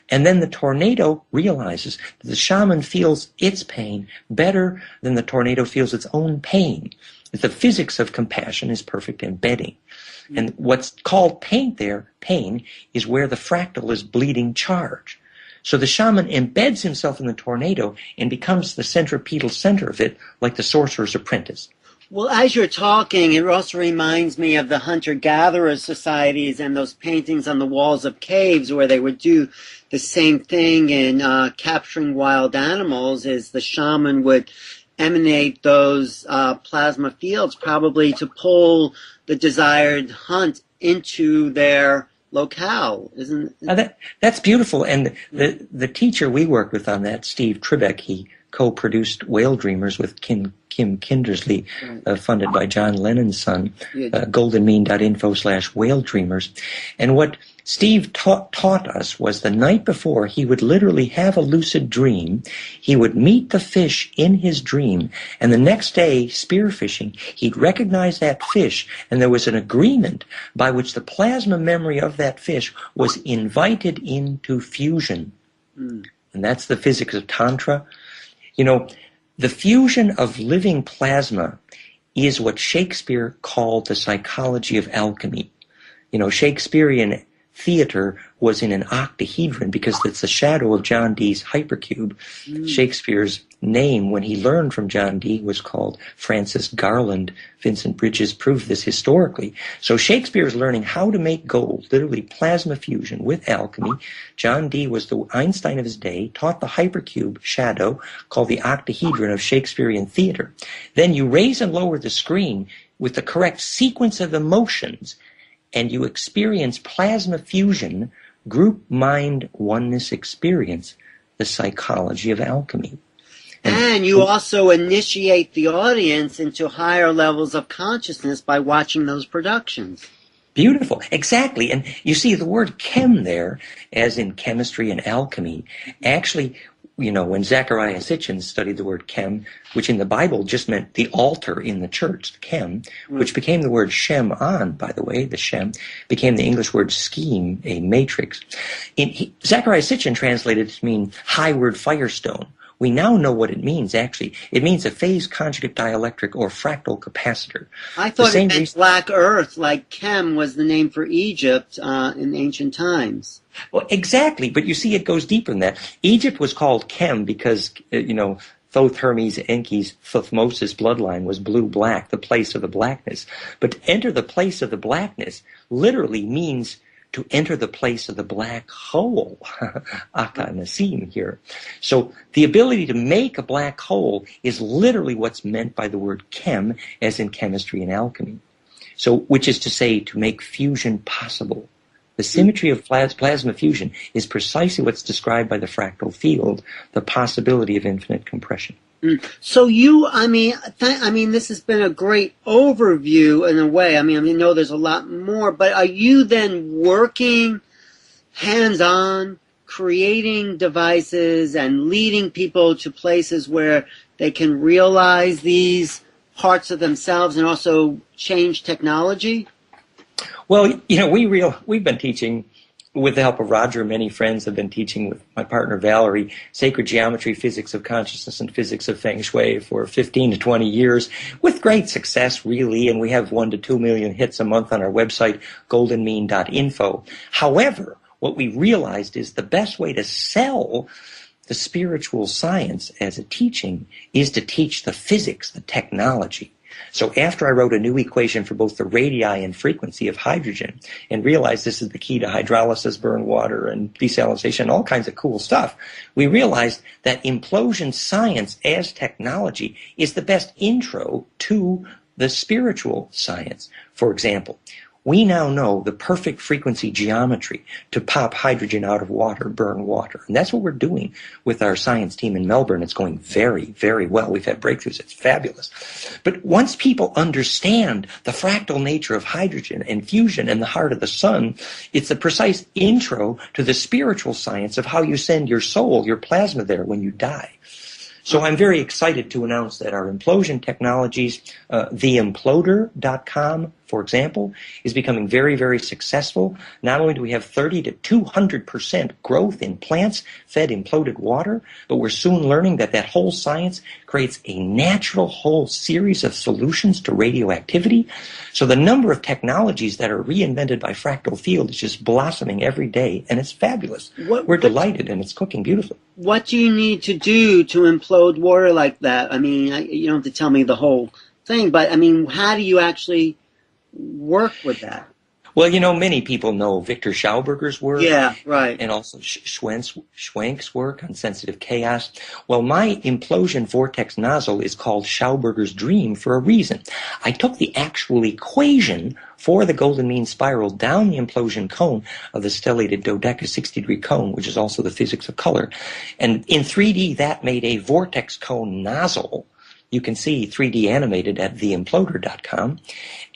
[SPEAKER 2] and then the tornado realizes that the shaman feels its pain better than the tornado feels its own pain. The physics of compassion is perfect embedding. And what's called pain, is where the fractal is bleeding charge. So the shaman embeds himself in the tornado and becomes the centripetal center of it, like the sorcerer's apprentice.
[SPEAKER 1] Well, as you're talking, it also reminds me of the hunter-gatherer societies and those paintings on the walls of caves where they would do the same thing in capturing wild animals, is the shaman would emanate those plasma fields probably to pull the desired hunt into their locale, isn't it?
[SPEAKER 2] That's beautiful. And the teacher we worked with on that, Steve Tribeck, he co-produced Whale Dreamers with Kim Kindersley, funded by John Lennon's son, goldenmean.info/Whale Dreamers. And what Steve taught us was the night before he would literally have a lucid dream. He would meet the fish in his dream, and the next day, spearfishing, he'd recognize that fish, and there was an agreement by which the plasma memory of that fish was invited into fusion. And that's the physics of Tantra. The fusion of living plasma is what Shakespeare called the psychology of alchemy. Shakespearean theater was in an octahedron because it's the shadow of John Dee's hypercube. Shakespeare's name, when he learned from John Dee, was called Francis Garland. Vincent Bridges proved this historically. So Shakespeare is learning how to make gold, literally plasma fusion, with alchemy. John Dee was the Einstein of his day, taught the hypercube shadow, called the octahedron of Shakespearean theater. Then you raise and lower the screen with the correct sequence of emotions, and you experience plasma fusion, group mind oneness experience, the psychology of alchemy.
[SPEAKER 1] And you also initiate the audience into higher levels of consciousness by watching those productions.
[SPEAKER 2] Beautiful. Exactly. And you see the word chem there, as in chemistry and alchemy, actually when Zecharia Sitchin studied the word chem, which in the Bible just meant the altar in the church, chem, which became the word shem on, by the way, the shem, became the English word scheme, a matrix. Zecharia Sitchin translated it to mean highward firestone. We now know what it means, actually. It means a phase conjugate dielectric or fractal capacitor.
[SPEAKER 1] I thought it meant black earth, like Chem was the name for Egypt in ancient times.
[SPEAKER 2] Well, exactly, but you see it goes deeper than that. Egypt was called Chem because, Thoth Hermes Enki's Thutmose bloodline was blue-black, the place of the blackness. But to enter the place of the blackness literally means to enter the place of the black hole. Aka Nassim here. So the ability to make a black hole is literally what's meant by the word chem, as in chemistry and alchemy. So, which is to say, to make fusion possible. The symmetry of plasma fusion is precisely what's described by the fractal field, the possibility of infinite compression.
[SPEAKER 1] So this has been a great overview in a way. I know there's a lot more, but are you then working hands-on, creating devices and leading people to places where they can realize these parts of themselves and also change technology?
[SPEAKER 2] Well, we've been teaching, with the help of Roger, many friends have been teaching with my partner Valerie, sacred geometry, physics of consciousness, and physics of feng shui for 15 to 20 years, with great success, really, and we have 1 to 2 million hits a month on our website, goldenmean.info. However, what we realized is the best way to sell the spiritual science as a teaching is to teach the physics, the technology. So after I wrote a new equation for both the radii and frequency of hydrogen and realized this is the key to hydrolysis, burn water, and desalination, all kinds of cool stuff, we realized that implosion science as technology is the best intro to the spiritual science. For example, we now know the perfect frequency geometry to pop hydrogen out of water, burn water. And that's what we're doing with our science team in Melbourne. It's going very, very well. We've had breakthroughs. It's fabulous. But once people understand the fractal nature of hydrogen and fusion and the heart of the sun, it's the precise intro to the spiritual science of how you send your soul, your plasma there when you die. So I'm very excited to announce that our implosion technologies, theimploder.com, for example, is becoming very, very successful. Not only do we have 30 to 200% growth in plants fed imploded water, but we're soon learning that whole science creates a natural whole series of solutions to radioactivity. So the number of technologies that are reinvented by fractal field is just blossoming every day, and it's fabulous. We're delighted, and it's cooking beautifully. What
[SPEAKER 1] do you need to do to implode water like that? You don't have to tell me the whole thing, but how do you actually work with that?
[SPEAKER 2] Well, many people know Victor Schauberger's work.
[SPEAKER 1] Yeah, right.
[SPEAKER 2] And also Schwenk's work on sensitive chaos. Well, my implosion vortex nozzle is called Schauberger's dream for a reason. I took the actual equation for the golden mean spiral down the implosion cone of the stellated dodeca 60-degree cone, which is also the physics of color. And in 3D, that made a vortex cone nozzle. You can see 3D animated at theimploder.com.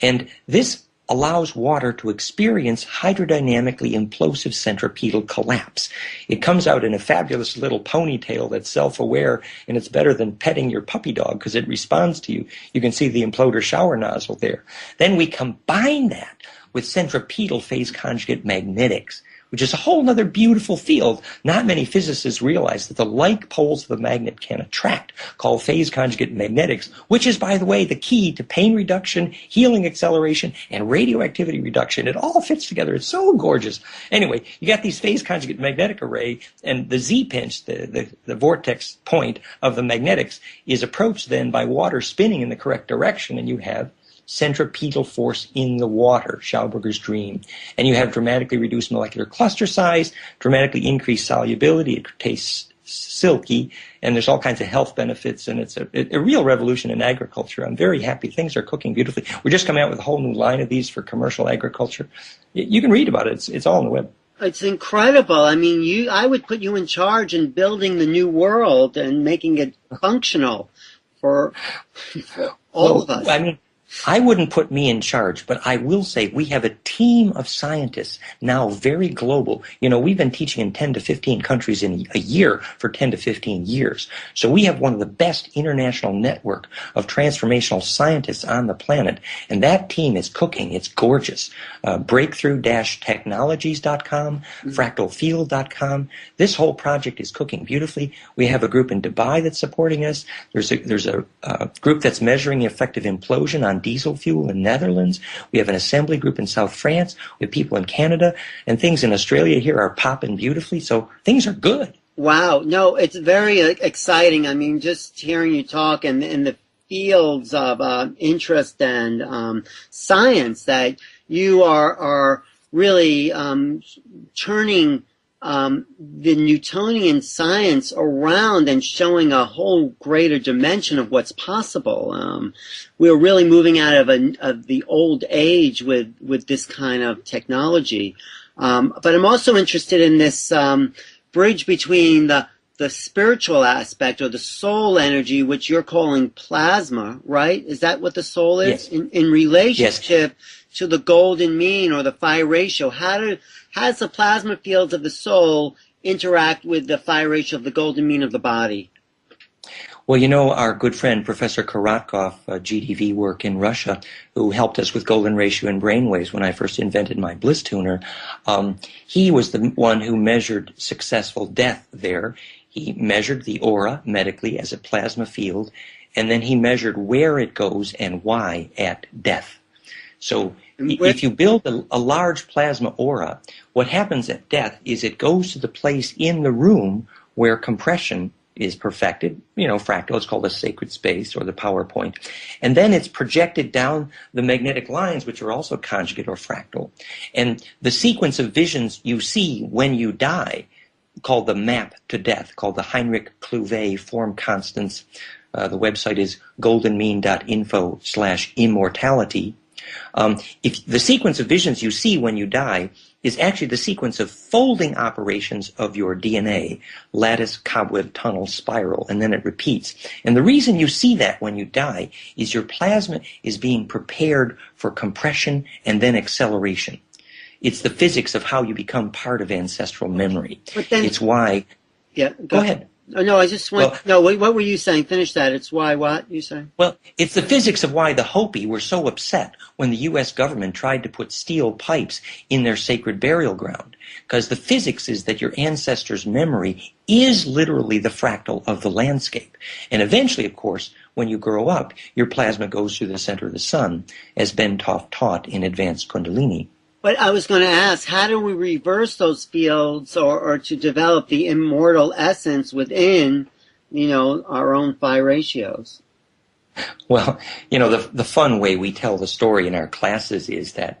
[SPEAKER 2] And this allows water to experience hydrodynamically implosive centripetal collapse. It comes out in a fabulous little ponytail that's self-aware, and it's better than petting your puppy dog because it responds to you. You can see the imploder shower nozzle there. Then we combine that with centripetal phase conjugate magnetics, which is a whole other beautiful field. Not many physicists realize that the like poles of a magnet can attract, called phase conjugate magnetics, which is, by the way, the key to pain reduction, healing acceleration, and radioactivity reduction. It all fits together. It's so gorgeous. Anyway, you got these phase conjugate magnetic array, and the Z-pinch, the vortex point of the magnetics, is approached then by water spinning in the correct direction, and you have centripetal force in the water, Schauberger's dream. And you have dramatically reduced molecular cluster size, dramatically increased solubility, it tastes silky, and there's all kinds of health benefits, and it's a real revolution in agriculture. I'm very happy. Things are cooking beautifully. We're just coming out with a whole new line of these for commercial agriculture. You can read about it. It's all on the web.
[SPEAKER 1] It's incredible. I would put you in charge in building the new world and making it functional for all of us.
[SPEAKER 2] I wouldn't put me in charge, but I will say we have a team of scientists now, very global. We've been teaching in 10 to 15 countries in a year for 10 to 15 years. So we have one of the best international network of transformational scientists on the planet. And that team is cooking. It's gorgeous. Breakthrough-technologies.com, fractalfield.com. This whole project is cooking beautifully. We have a group in Dubai that's supporting us. There's a group that's measuring the effect of implosion on diesel fuel in Netherlands. We have an assembly group in South France. We have people in Canada, and things in Australia here are popping beautifully. So things are good.
[SPEAKER 1] Wow. No, it's very exciting. I mean, just hearing you talk and in the fields of interest and science that you are really turning the Newtonian science around and showing a whole greater dimension of what's possible. We're really moving out of the old age with this kind of technology. But I'm also interested in this bridge between the spiritual aspect or the soul energy, which you're calling plasma, right? Is that what the soul is?
[SPEAKER 2] Yes.
[SPEAKER 1] In relationship to the golden mean or the phi ratio? How does the plasma fields of the soul interact with the phi ratio of the golden mean of the body?
[SPEAKER 2] Well, our good friend, Professor Korotkov, GDV work in Russia, who helped us with golden ratio and brainwaves when I first invented my bliss tuner, he was the one who measured successful death there. He measured the aura medically as a plasma field, and then he measured where it goes and why at death. So if you build a large plasma aura, what happens at death is it goes to the place in the room where compression is perfected. Fractal is called the sacred space or the power point. And then it's projected down the magnetic lines, which are also conjugate or fractal. And the sequence of visions you see when you die, called the map to death, called the Heinrich Kluwe form constants. The website is goldenmean.info/immortality. If the sequence of visions you see when you die is actually the sequence of folding operations of your DNA, lattice, cobweb, tunnel, spiral, and then it repeats. And the reason you see that when you die is your plasma is being prepared for compression and then acceleration. It's the physics of how you become part of ancestral memory.
[SPEAKER 1] But then,
[SPEAKER 2] it's why...
[SPEAKER 1] Yeah,
[SPEAKER 2] go ahead.
[SPEAKER 1] Oh, no, I just want... what were you saying? Finish that. It's why what you saying?
[SPEAKER 2] Well, it's the physics of why the Hopi were so upset when the U.S. government tried to put steel pipes in their sacred burial ground. Because the physics is that your ancestors' memory is literally the fractal of the landscape. And eventually, of course, when you grow up, your plasma goes through the center of the sun, as Ben Toft taught in Advanced Kundalini.
[SPEAKER 1] But I was going to ask, how do we reverse those fields or to develop the immortal essence within, our own phi ratios?
[SPEAKER 2] Well, the fun way we tell the story in our classes is that,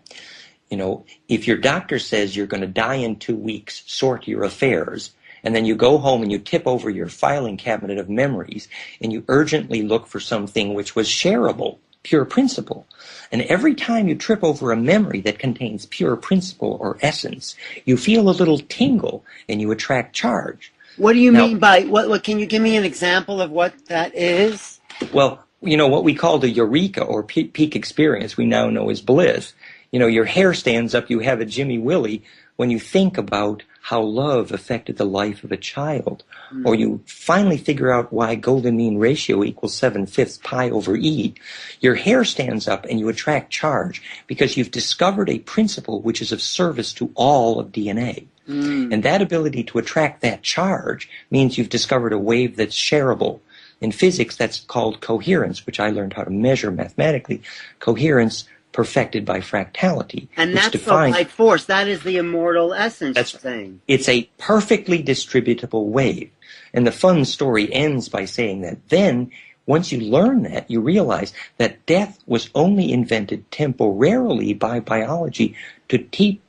[SPEAKER 2] if your doctor says you're going to die in 2 weeks, sort your affairs, and then you go home and you tip over your filing cabinet of memories and you urgently look for something which was shareable, pure principle. And every time you trip over a memory that contains pure principle or essence, you feel a little tingle and you attract charge.
[SPEAKER 1] What do you mean by, what can you give me an example of what that is?
[SPEAKER 2] Well, what we call the eureka or peak experience we now know as bliss. Your hair stands up, you have a Jimmy Willie when you think about how love affected the life of a child. Or you finally figure out why golden mean ratio equals 7/5 pi over E. Your hair stands up and you attract charge because you've discovered a principle which is of service to all of DNA. And that ability to attract that charge means you've discovered a wave that's shareable. In physics, that's called coherence, which I learned how to measure mathematically. Coherence perfected by fractality.
[SPEAKER 1] And that's the life force. That is the immortal essence.
[SPEAKER 2] That's saying. It's a perfectly distributable wave. And the fun story ends by saying that then, once you learn that, you realize that death was only invented temporarily by biology to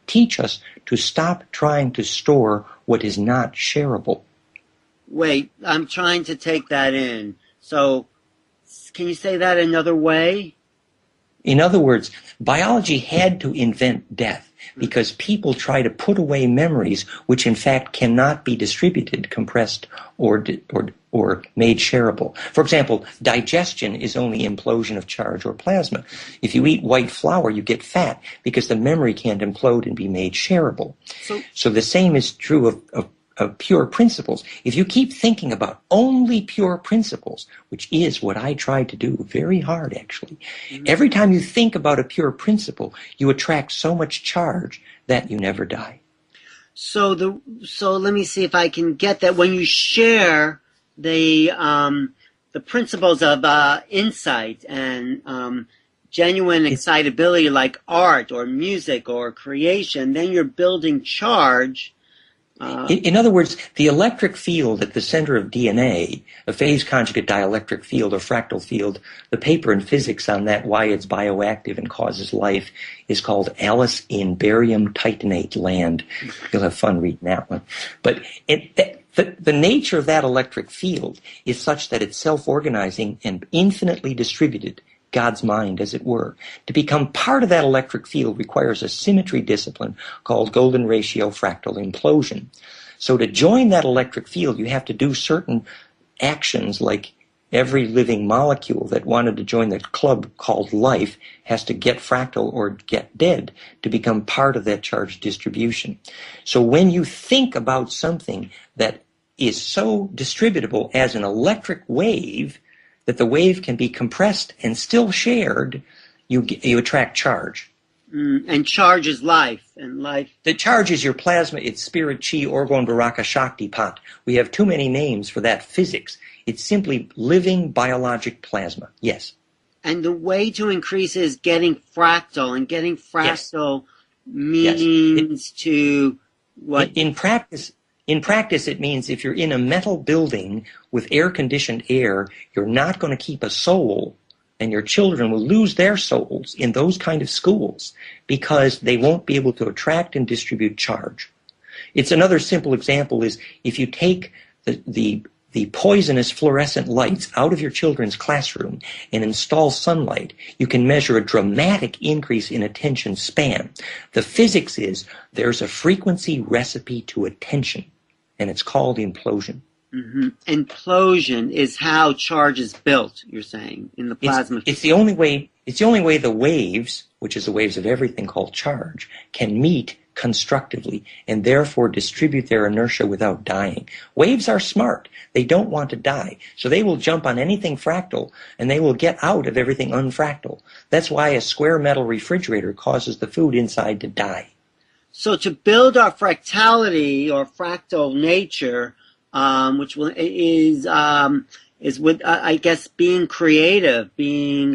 [SPEAKER 2] teach us to stop trying to store what is not shareable.
[SPEAKER 1] Wait, I'm trying to take that in. So, can you say that another way?
[SPEAKER 2] In other words, biology had to invent death because people try to put away memories which in fact cannot be distributed, compressed, or or made shareable. For example, digestion is only implosion of charge or plasma. If you eat white flour, you get fat because the memory can't implode and be made shareable. So the same is true of pure principles. If you keep thinking about only pure principles, which is what I try to do very hard, actually, every time you think about a pure principle, you attract so much charge that you never die.
[SPEAKER 1] So let me see if I can get that. When you share the principles of insight and genuine excitability, like art or music or creation, then you're building charge.
[SPEAKER 2] In other words, the electric field at the center of DNA, a phase conjugate dielectric field or fractal field, the paper in physics on that, why it's bioactive and causes life, is called Alice in Barium Titanate Land. You'll have fun reading that one. But the nature of that electric field is such that it's self-organizing and infinitely distributed, God's mind, as it were. To become part of that electric field requires a symmetry discipline called golden ratio fractal implosion. So to join that electric field, you have to do certain actions, like every living molecule that wanted to join the club called life has to get fractal or get dead to become part of that charge distribution. So when you think about something that is so distributable as an electric wave, that the wave can be compressed and still shared, you attract charge.
[SPEAKER 1] And charge is life, and life.
[SPEAKER 2] The charge is your plasma, it's spirit, chi, orgone, baraka, shakti, pat. We have too many names for that physics. It's simply living biologic plasma. Yes.
[SPEAKER 1] And the way to increase is getting fractal, and getting fractal means to what?
[SPEAKER 2] In practice, it means if you're in a metal building with air-conditioned air, you're not going to keep a soul, and your children will lose their souls in those kind of schools because they won't be able to attract and distribute charge. It's another simple example is if you take the poisonous fluorescent lights out of your children's classroom and install sunlight, you can measure a dramatic increase in attention span. The physics is there's a frequency recipe to attention, and it's called implosion.
[SPEAKER 1] Mm-hmm. Implosion is how charge is built, you're saying, in the plasma.
[SPEAKER 2] It's the only way the waves, which is the waves of everything called charge, can meet constructively and therefore distribute their inertia without dying. Waves are smart. They don't want to die. So they will jump on anything fractal and they will get out of everything unfractal. That's why a square metal refrigerator causes the food inside to die.
[SPEAKER 1] So to build our fractality or fractal nature, which is with I guess being creative, being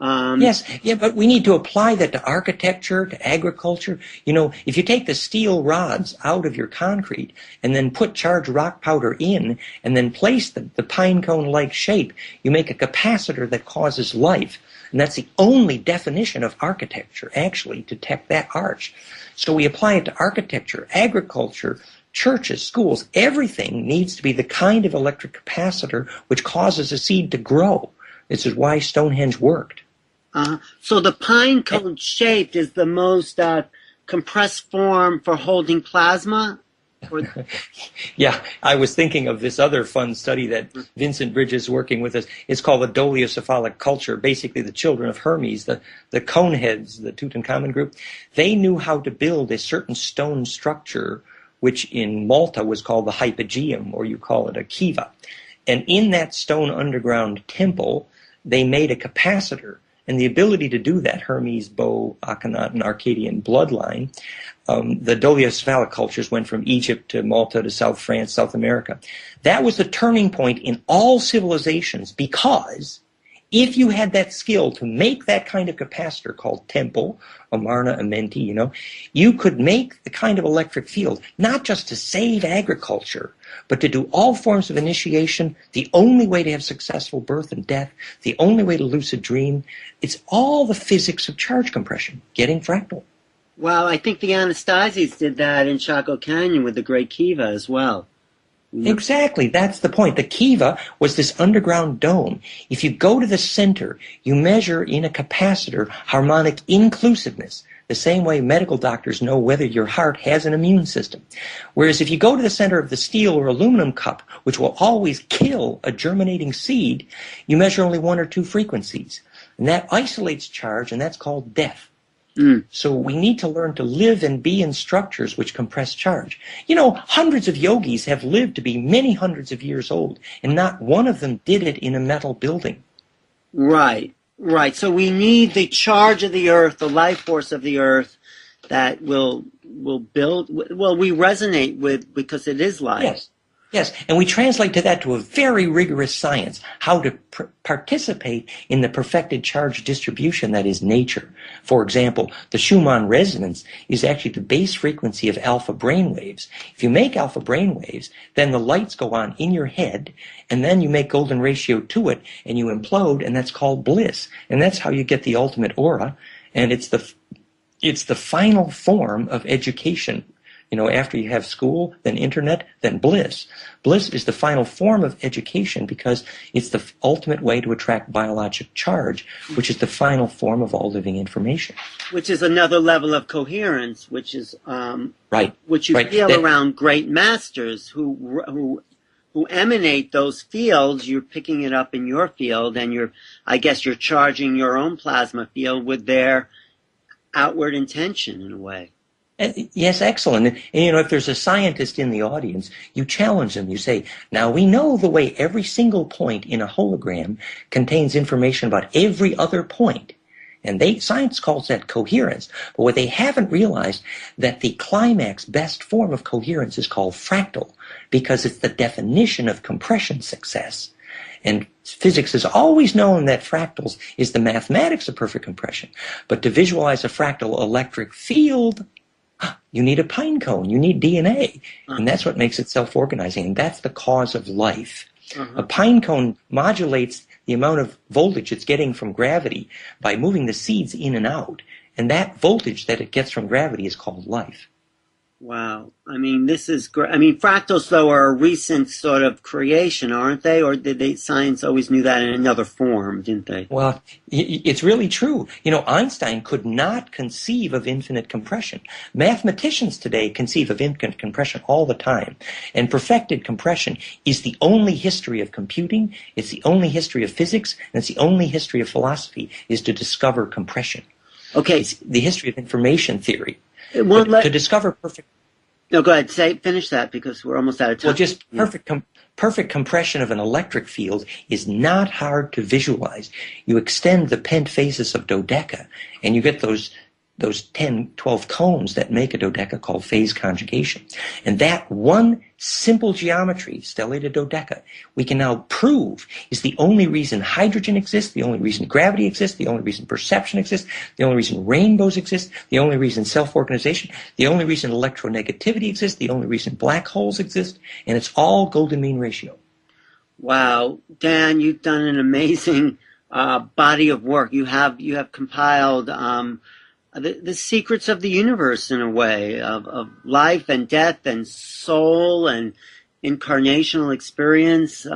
[SPEAKER 2] yes, but we need to apply that to architecture, to agriculture. You know, if you take the steel rods out of your concrete and then put charged rock powder in and then place the pine cone-like shape, you make a capacitor that causes life. And that's the only definition of architecture, actually, to take that arch. So we apply it to architecture, agriculture, churches, schools. Everything needs to be the kind of electric capacitor which causes a seed to grow. This is why Stonehenge worked.
[SPEAKER 1] So the pine cone shaped is the most compressed form for holding plasma?
[SPEAKER 2] Yeah, I was thinking of this other fun study that Vincent Bridges is working with us. It's called the Dolia Cephalic culture, basically the children of Hermes, the coneheads, the Tutankhamun group. They knew how to build a certain stone structure, which in Malta was called the hypogeum, or you call it a kiva. And in that stone underground temple, they made a capacitor. And the ability to do that, Hermes, Bow, Akhenaten, Arcadian bloodline, the Dolia Cephalic cultures went from Egypt to Malta to South France, South America. That was the turning point in all civilizations because if you had that skill to make that kind of capacitor called temple, Amarna, Amenti, you know, you could make the kind of electric field, not just to save agriculture, but to do all forms of initiation, the only way to have successful birth and death, the only way to lucid dream. It's all the physics of charge compression, getting fractal.
[SPEAKER 1] Well, I think the Anastasis did that in Chaco Canyon with the Great Kiva as well.
[SPEAKER 2] Exactly, that's the point. The kiva was this underground dome. If you go to the center, you measure in a capacitor harmonic inclusiveness. The same way medical doctors know whether your heart has an immune system. Whereas if you go to the center of the steel or aluminum cup, which will always kill a germinating seed, you measure only 1 or 2 frequencies. And that isolates charge, and that's called death. So we need to learn to live and be in structures which compress charge. You know, hundreds of yogis have lived to be many hundreds of years old, and not one of them did it in a metal building.
[SPEAKER 1] Right. So we need the charge of the earth, the life force of the earth that will build, well, we resonate with because it is life.
[SPEAKER 2] Yes, and we translate that to a very rigorous science, how to participate in the perfected charge distribution that is nature. For example, the Schumann resonance is actually the base frequency of alpha brainwaves. If you make alpha brainwaves, then the lights go on in your head, and then you make golden ratio to it, and you implode, and that's called bliss. And that's how you get the ultimate aura, and it's the final form of education. You know, after you have school, then internet, then bliss. Bliss is the final form of education because it's the ultimate way to attract biologic charge, which is the final form of all living information.
[SPEAKER 1] Which is another level of coherence, which is which you feel around great masters who emanate those fields. You're picking it up in your field, and you're charging your own plasma field with their outward intention in a way.
[SPEAKER 2] Yes, excellent. And, you know, if there's a scientist in the audience, you challenge them. You say, now we know the way every single point in a hologram contains information about every other point. And science calls that coherence. But what they haven't realized, that the climax best form of coherence is called fractal, because it's the definition of compression success. And physics has always known that fractals is the mathematics of perfect compression. But to visualize a fractal electric field, you need a pine cone, you need DNA, and that's what makes it self-organizing, and that's the cause of life. A pine cone modulates the amount of voltage it's getting from gravity by moving the seeds in and out, and that voltage that it gets from gravity is called life.
[SPEAKER 1] Wow. I mean, this is great. I mean, fractals, though, are a recent sort of creation, aren't they? Or did science always knew that in another form, didn't they?
[SPEAKER 2] Well, it's really true. You know, Einstein could not conceive of infinite compression. Mathematicians today conceive of infinite compression all the time. And perfected compression is the only history of computing, it's the only history of physics, and it's the only history of philosophy, is to discover compression.
[SPEAKER 1] Okay.
[SPEAKER 2] It's the history of information theory.
[SPEAKER 1] To
[SPEAKER 2] discover perfect...
[SPEAKER 1] No, go ahead. Finish that because we're almost out of time.
[SPEAKER 2] Well, just perfect compression of an electric field is not hard to visualize. You extend the pent faces of dodeca, and you get those 10, 12 cones that make a dodeca called phase conjugation. And that one simple geometry, stellated dodeca, we can now prove is the only reason hydrogen exists, the only reason gravity exists, the only reason perception exists, the only reason rainbows exist, the only reason self-organization, the only reason electronegativity exists, the only reason black holes exist, and it's all golden mean ratio.
[SPEAKER 1] Wow. Dan, you've done an amazing body of work. You have compiled the secrets of the universe, in a way, of life and death and soul and incarnational experience.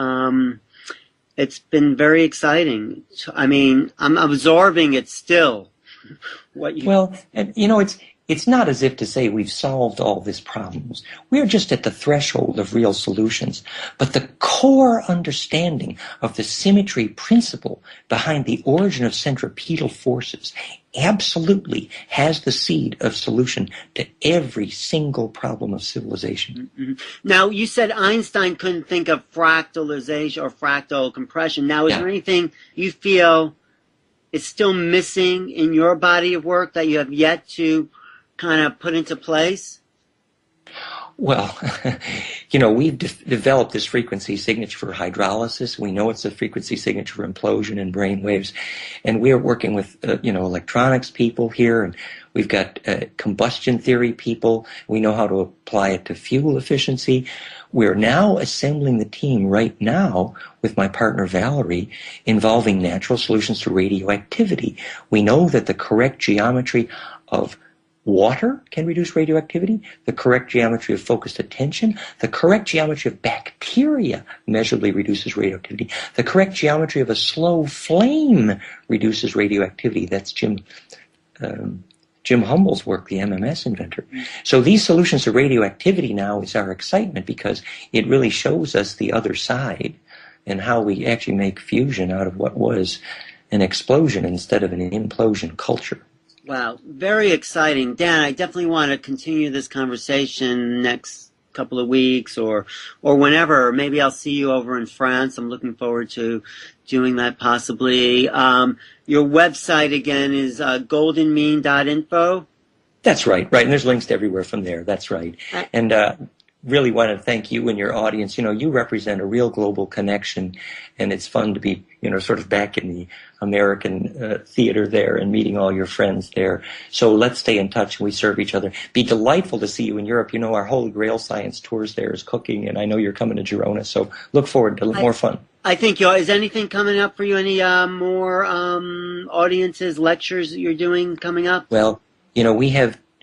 [SPEAKER 1] It's been very exciting. I mean, I'm absorbing it still.
[SPEAKER 2] Well, and, you know, it's not as if to say we've solved all these problems. We're just at the threshold of real solutions. But the core understanding of the symmetry principle behind the origin of centripetal forces absolutely has the seed of solution to every single problem of civilization.
[SPEAKER 1] Mm-hmm. Now, you said Einstein couldn't think of fractalization or fractal compression. Now, is there anything you feel is still missing in your body of work that you have yet to kind of put into place?
[SPEAKER 2] Well, you know, we've developed this frequency signature for hydrolysis. We know it's a frequency signature for implosion and brain waves. And we're working with, electronics people here, and we've got combustion theory people. We know how to apply it to fuel efficiency. We're now assembling the team right now with my partner Valerie, involving natural solutions to radioactivity. We know that the correct geometry of water can reduce radioactivity, the correct geometry of focused attention, the correct geometry of bacteria measurably reduces radioactivity, the correct geometry of a slow flame reduces radioactivity. That's Jim Jim Humble's work, the MMS inventor. So these solutions to radioactivity now is our excitement because it really shows us the other side and how we actually make fusion out of what was an explosion instead of an implosion culture.
[SPEAKER 1] Wow, very exciting. Dan, I definitely want to continue this conversation next couple of weeks or whenever. Maybe I'll see you over in France. I'm looking forward to doing that possibly. Your website again is goldenmean.info.
[SPEAKER 2] That's right. And there's links everywhere from there. That's right. And really want to thank you and your audience. You represent a real global connection, and it's fun to be, sort of back in the American theater there and meeting all your friends there. So let's stay in touch and we serve each other. Be delightful to see you in Europe. Our Holy Grail Science tours there is cooking, and I know you're coming to Girona, so look forward to more fun.
[SPEAKER 1] I think, is anything coming up for you? Any more audiences, lectures that you're doing coming up?
[SPEAKER 2] Well,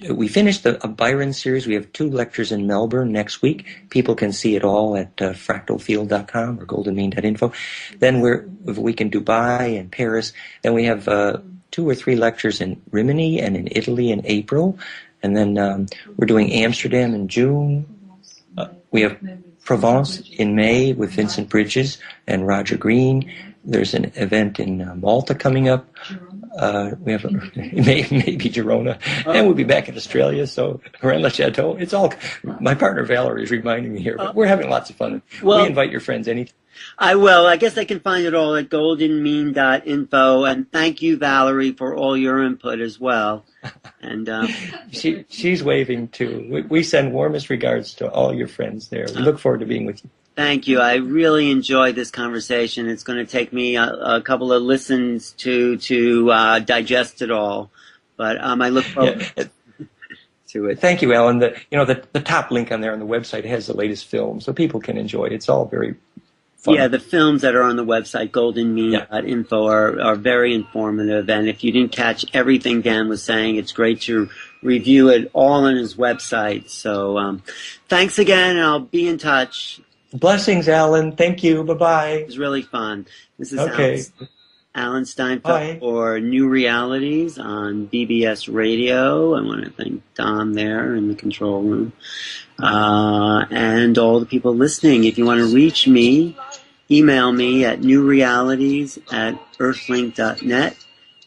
[SPEAKER 2] we finished a Byron series. We have 2 lectures in Melbourne next week. People can see it all at fractalfield.com or goldenmean.info. Then we're a week in Dubai and Paris. Then we have 2 or 3 lectures in Rimini and in Italy in April. And then we're doing Amsterdam in June. We have Provence in May with Vincent Bridges and Roger Green. There's an event in Malta coming up. We have maybe Girona, and we'll be back in Australia. So around Le Chateau, it's all. My partner Valerie is reminding me here, but we're having lots of fun. We invite your friends anytime.
[SPEAKER 1] I will. I guess they can find it all at goldenmean.info. And thank you, Valerie, for all your input as well. And
[SPEAKER 2] she's waving too. We send warmest regards to all your friends there. We look forward to being with you.
[SPEAKER 1] Thank you. I really enjoyed this conversation. It's going to take me a couple of listens to digest it all, but I look forward to it.
[SPEAKER 2] Thank you, Alan. The top link on there on the website has the latest film, so people can enjoy it. It's all very fun.
[SPEAKER 1] Yeah, the films that are on the website, goldenmean.info, are very informative. And if you didn't catch everything Dan was saying, it's great to review it all on his website. So thanks again, and I'll be in touch.
[SPEAKER 2] Blessings, Alan. Thank you. Bye-bye.
[SPEAKER 1] It was really fun. This is Alan Steinfeld for New Realities on BBS Radio. I want to thank Don there in the control room. And all the people listening. If you want to reach me, email me at newrealities@earthlink.net.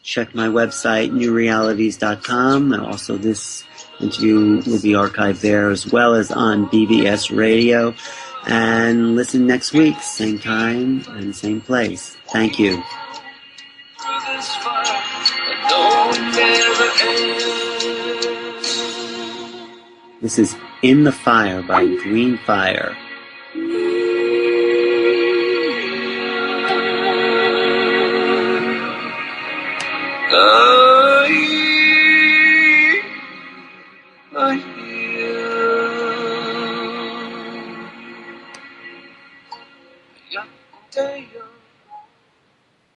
[SPEAKER 1] Check my website, newrealities.com. And also this interview will be archived there as well as on BBS Radio. And listen next week, same time and same place. Thank you. This is In the Fire by Green Fire.